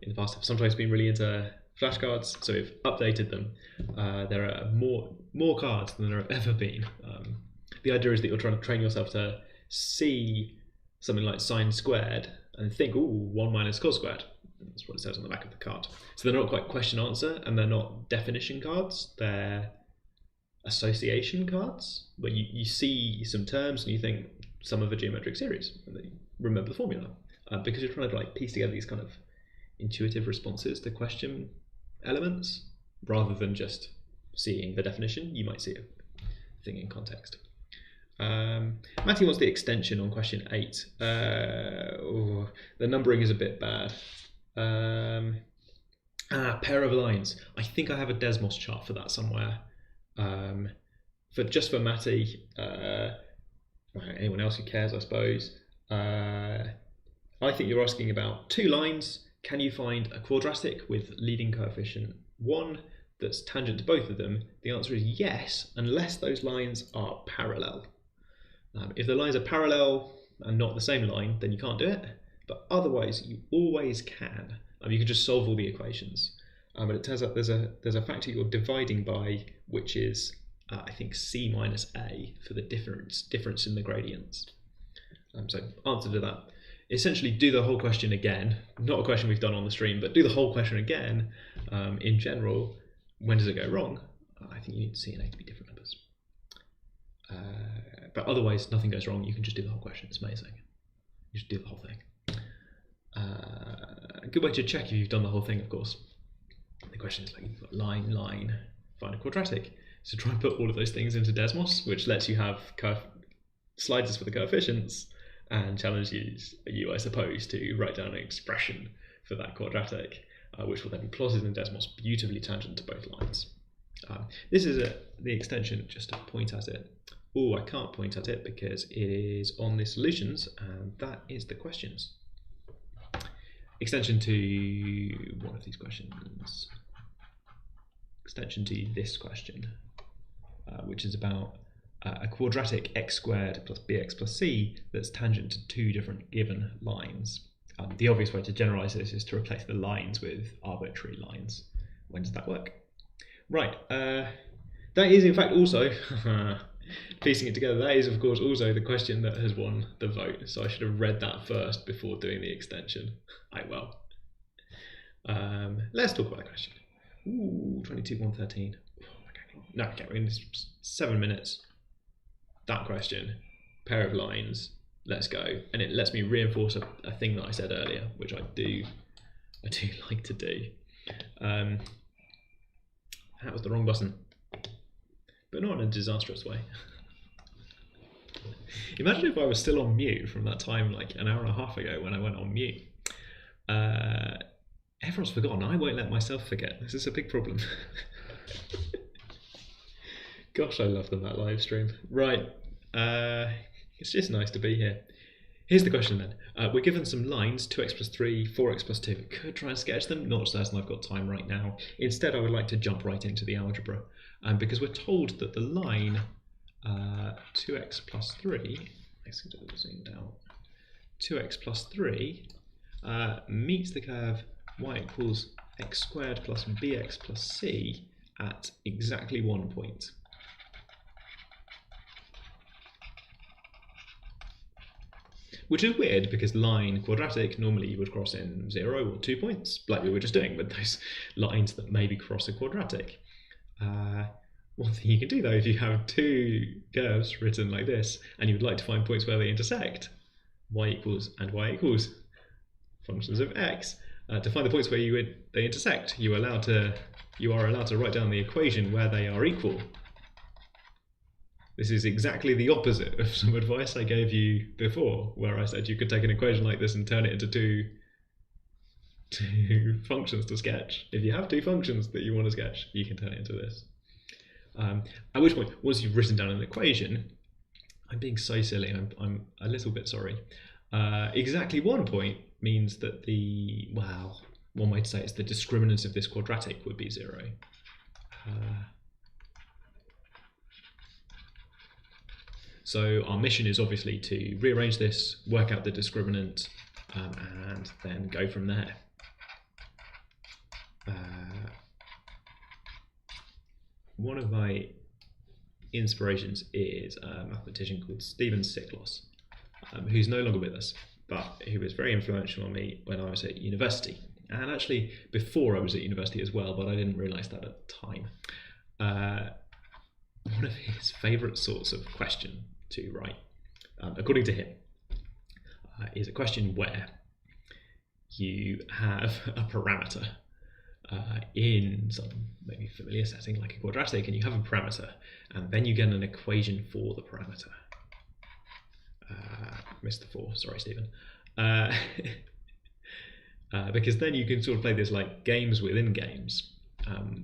in the past have sometimes been really into flashcards, so we've updated them. There are more cards than there have ever been. The idea is that you're trying to train yourself to see something like sine squared and think, ooh, 1 minus cos squared. That's what it says on the back of the card. So they're not quite question answer, and they're not definition cards. They're association cards, where you see some terms and you think some of a geometric series, and then you remember the formula. Because you're trying to like piece together these kind of intuitive responses to question elements, rather than just seeing the definition. You might see a thing in context. Matty wants the extension on question 8. The numbering is a bit bad. Pair of lines. I think I have a Desmos chart for that somewhere. For Matty, anyone else who cares, I suppose. I think you're asking about 2 lines. Can you find a quadratic with leading coefficient 1 that's tangent to both of them? The answer is yes, unless those lines are parallel. If the lines are parallel and not the same line, then you can't do it. But otherwise, you always can. You can just solve all the equations. But it turns out there's a factor you're dividing by, which is I think c minus a for the difference in the gradients. So answer to that. Essentially, do the whole question again. Not a question we've done on the stream, but do the whole question again. In general, when does it go wrong? I think you need c and a to be different numbers. But otherwise, nothing goes wrong. You can just do the whole question. It's amazing. You just do the whole thing. A good way to check if you've done the whole thing, of course. The question is like, you've got line, find a quadratic. So try and put all of those things into Desmos, which lets you have sliders for the coefficients, and challenges you, I suppose, to write down an expression for that quadratic, which will then be plotted in Desmos beautifully tangent to both lines. This is the extension, just to point at it. Oh, I can't point at it because it is on the solutions, and that is the questions. Extension to one of these questions. Extension to this question, which is about a quadratic x squared plus bx plus c that's tangent to 2 different given lines. The obvious way to generalize this is to replace the lines with arbitrary lines. When does that work? Right, that is in fact also, piecing it together, that is of course also the question that has won the vote, so I should have read that first before doing the extension. Well. Let's talk about the question. Ooh, 22, 113. No, okay, we're in 7 minutes. That question, pair of lines, let's go. And it lets me reinforce a thing that I said earlier, which I do like to do. That was the wrong button, but not in a disastrous way. Imagine if I was still on mute from that time, like an hour and a half ago when I went on mute. Everyone's forgotten. I won't let myself forget. This is a big problem. Gosh, I love the MAT live stream. Right, it's just nice to be here. Here's the question then. We're given some lines, 2x plus 3, 4x plus 2. Could try and sketch them, not certain I've got time right now. Instead, I would like to jump right into the algebra, because we're told that the line 2x plus 3, let's get it zoomed out, 2x plus 3 meets the curve y equals x squared plus bx plus c at exactly 1 point. Which is weird because line quadratic, normally you would cross in 0 or 2 points, like we were just doing with those lines that maybe cross a quadratic. One thing you can do though, if you have two curves written like this, and you would like to find points where they intersect, y equals and y equals functions of x, to find the points where they intersect, you are allowed to write down the equation where they are equal. This is exactly the opposite of some advice I gave you before, where I said you could take an equation like this and turn it into two functions to sketch. If you have two functions that you want to sketch, you can turn it into this. At which point, once you've written down an equation, I'm being so silly, I'm a little bit sorry. Exactly 1 point means that one way to say it is the discriminant of this quadratic would be 0. So our mission is obviously to rearrange this, work out the discriminant, and then go from there. One of my inspirations is a mathematician called Stephen Siklos, who's no longer with us, but who was very influential on me when I was at university, and actually before I was at university as well, but I didn't realise that at the time. One of his favourite sorts of question to write, according to him, is a question where you have a parameter in some maybe familiar setting like a quadratic, and you have a parameter, and then you get an equation for the parameter. Missed the 4, sorry Stephen. Because then you can sort of play this like games within games.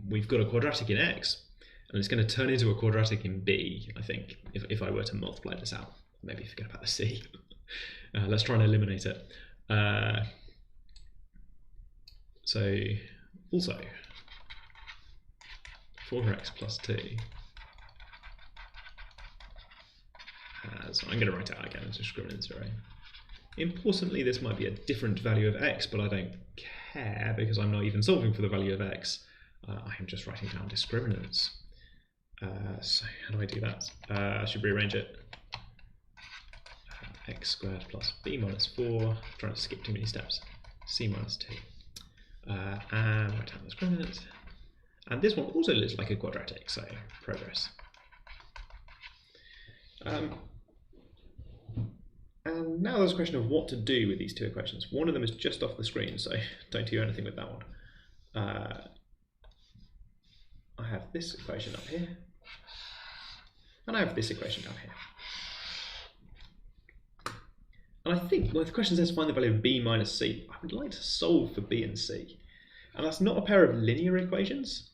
We've got a quadratic in x, and it's going to turn into a quadratic in b, I think, if I were to multiply this out. Maybe forget about the c. Let's try and eliminate it. So also 4x plus 2 has, I'm going to write it out again as discriminant 0. Importantly, this might be a different value of x, but I don't care because I'm not even solving for the value of x. I am just writing down discriminants. So how do I do that? I should rearrange it. X squared plus b minus 4. I'm trying to skip too many steps. C minus 2. And write down the discriminant. And this one also looks like a quadratic, so progress. And now there's a question of what to do with these two equations. One of them is just off the screen, so don't do anything with that one. I have this equation up here, and I have this equation down here. And I think, well, the question says find the value of b minus c. I would like to solve for b and c. And that's not a pair of linear equations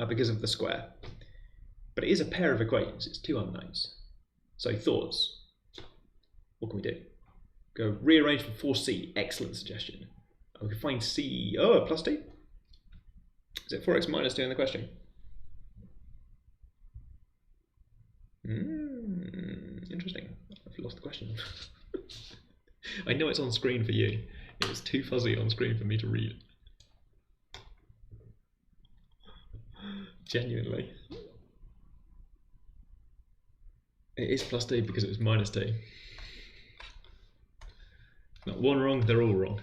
because of the square, but it is a pair of equations. It's two unknowns. So thoughts? What can we do? Go rearrange for 4c. Excellent suggestion. We can find c. Oh, plus 2. Is it 4x minus 2 in the question? Interesting. I've lost the question. I know it's on screen for you. It was too fuzzy on screen for me to read. Genuinely. It is plus 2 because it was minus 2. Not one wrong, they're all wrong.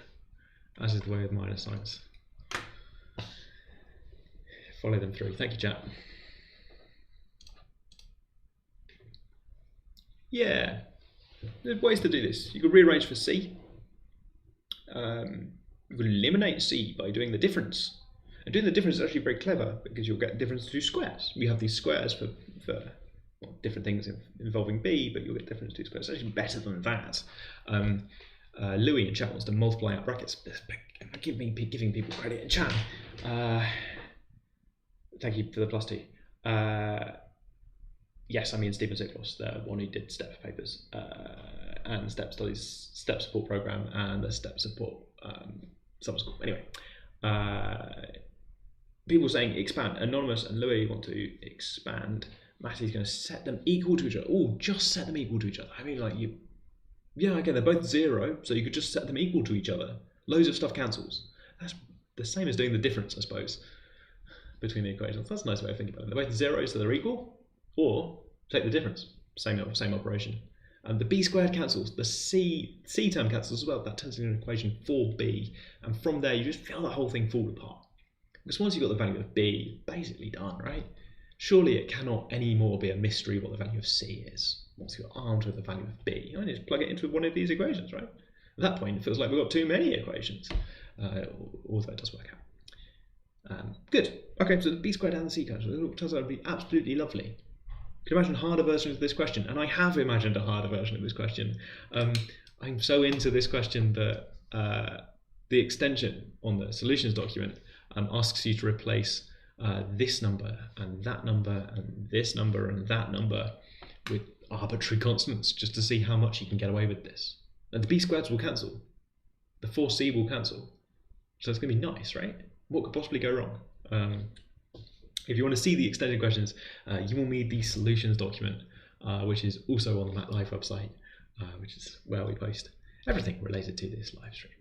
As is the way with minus signs. Follow them through. Thank you, chat. Yeah, there's ways to do this. You could rearrange for C. You could eliminate C by doing the difference. And doing the difference is actually very clever because you'll get difference to squares. We have these squares for well, different things involving B, but you'll get difference to squares. It's actually better than that. Louis in chat wants to multiply out brackets. Giving people credit in chat. Thank you for the plus 2. Yes, I mean Stephen Siklos, the one who did STEP papers and STEP studies, STEP support program, and the STEP support summer school. Anyway, people saying expand. Anonymous and Louis want to expand. Matty's going to set them equal to each other. Oh, just set them equal to each other. I mean, like you. Yeah, okay, they're both 0, so you could just set them equal to each other. Loads of stuff cancels. That's the same as doing the difference, I suppose, between the equations. That's a nice way of thinking about it. They're both 0, so they're equal. Or take the difference, same operation. And the b squared cancels, the c term cancels as well. That turns into an equation for b, and from there you just feel the whole thing fall apart. Because once you've got the value of b, basically done, right? surely it cannot anymore be a mystery what the value of C is. Once you're armed with the value of B, I just plug it into one of these equations, right? At that point, it feels like we've got too many equations, although it does work out. Good. Okay, so the B squared and the C squared turns out to be absolutely lovely. You can imagine harder versions of this question, and I have imagined a harder version of this question. I'm so into this question that the extension on the solutions document asks you to replace this number and that number and this number and that number with arbitrary constants just to see how much you can get away with this. And the B squareds will cancel. The 4C will cancel. So it's going to be nice, right? What could possibly go wrong? If you want to see the extended questions, you will need the solutions document, which is also on the MAT Live website, which is where we post everything related to this live stream.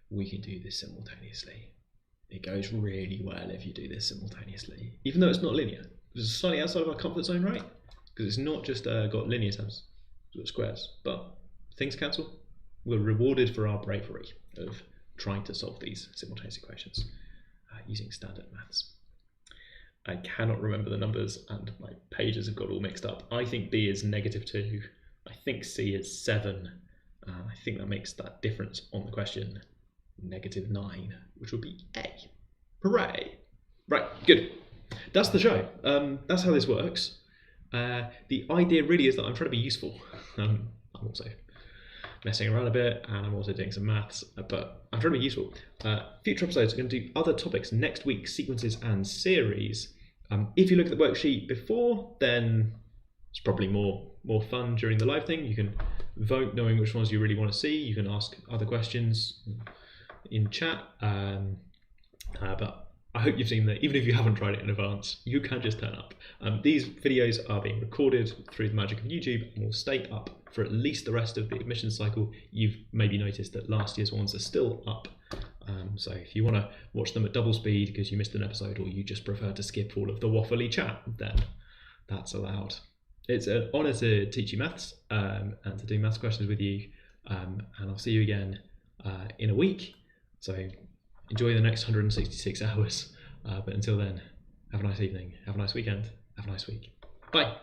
We can do this simultaneously. It goes really well if you do this simultaneously, even though it's not linear. It's slightly outside of our comfort zone, right? Because it's not just got linear terms, it's got squares, but things cancel. We're rewarded for our bravery of trying to solve these simultaneous equations using standard maths. I cannot remember the numbers and my pages have got all mixed up. I think B is -2. I think C is 7. I think that makes that difference on the question -9, which would be A. Hooray! Right, good. That's the show. That's how this works. The idea really is that I'm trying to be useful. I'm also messing around a bit and I'm also doing some maths, but I'm trying to be useful. Future episodes are going to do other topics next week, sequences and series. If you look at the worksheet before, then it's probably more fun during the live thing. You can vote knowing which ones you really want to see. You can ask other questions in chat, but I hope you've seen that even if you haven't tried it in advance, you can just turn up. These videos are being recorded through the magic of YouTube and will stay up for at least the rest of the admissions cycle. You've maybe noticed that last year's ones are still up. So if you want to watch them at double speed because you missed an episode or you just prefer to skip all of the waffly chat, then that's allowed. It's an honour to teach you maths and to do maths questions with you. And I'll see you again in a week. So enjoy the next 166 hours. But until then, have a nice evening, have a nice weekend, have a nice week. Bye.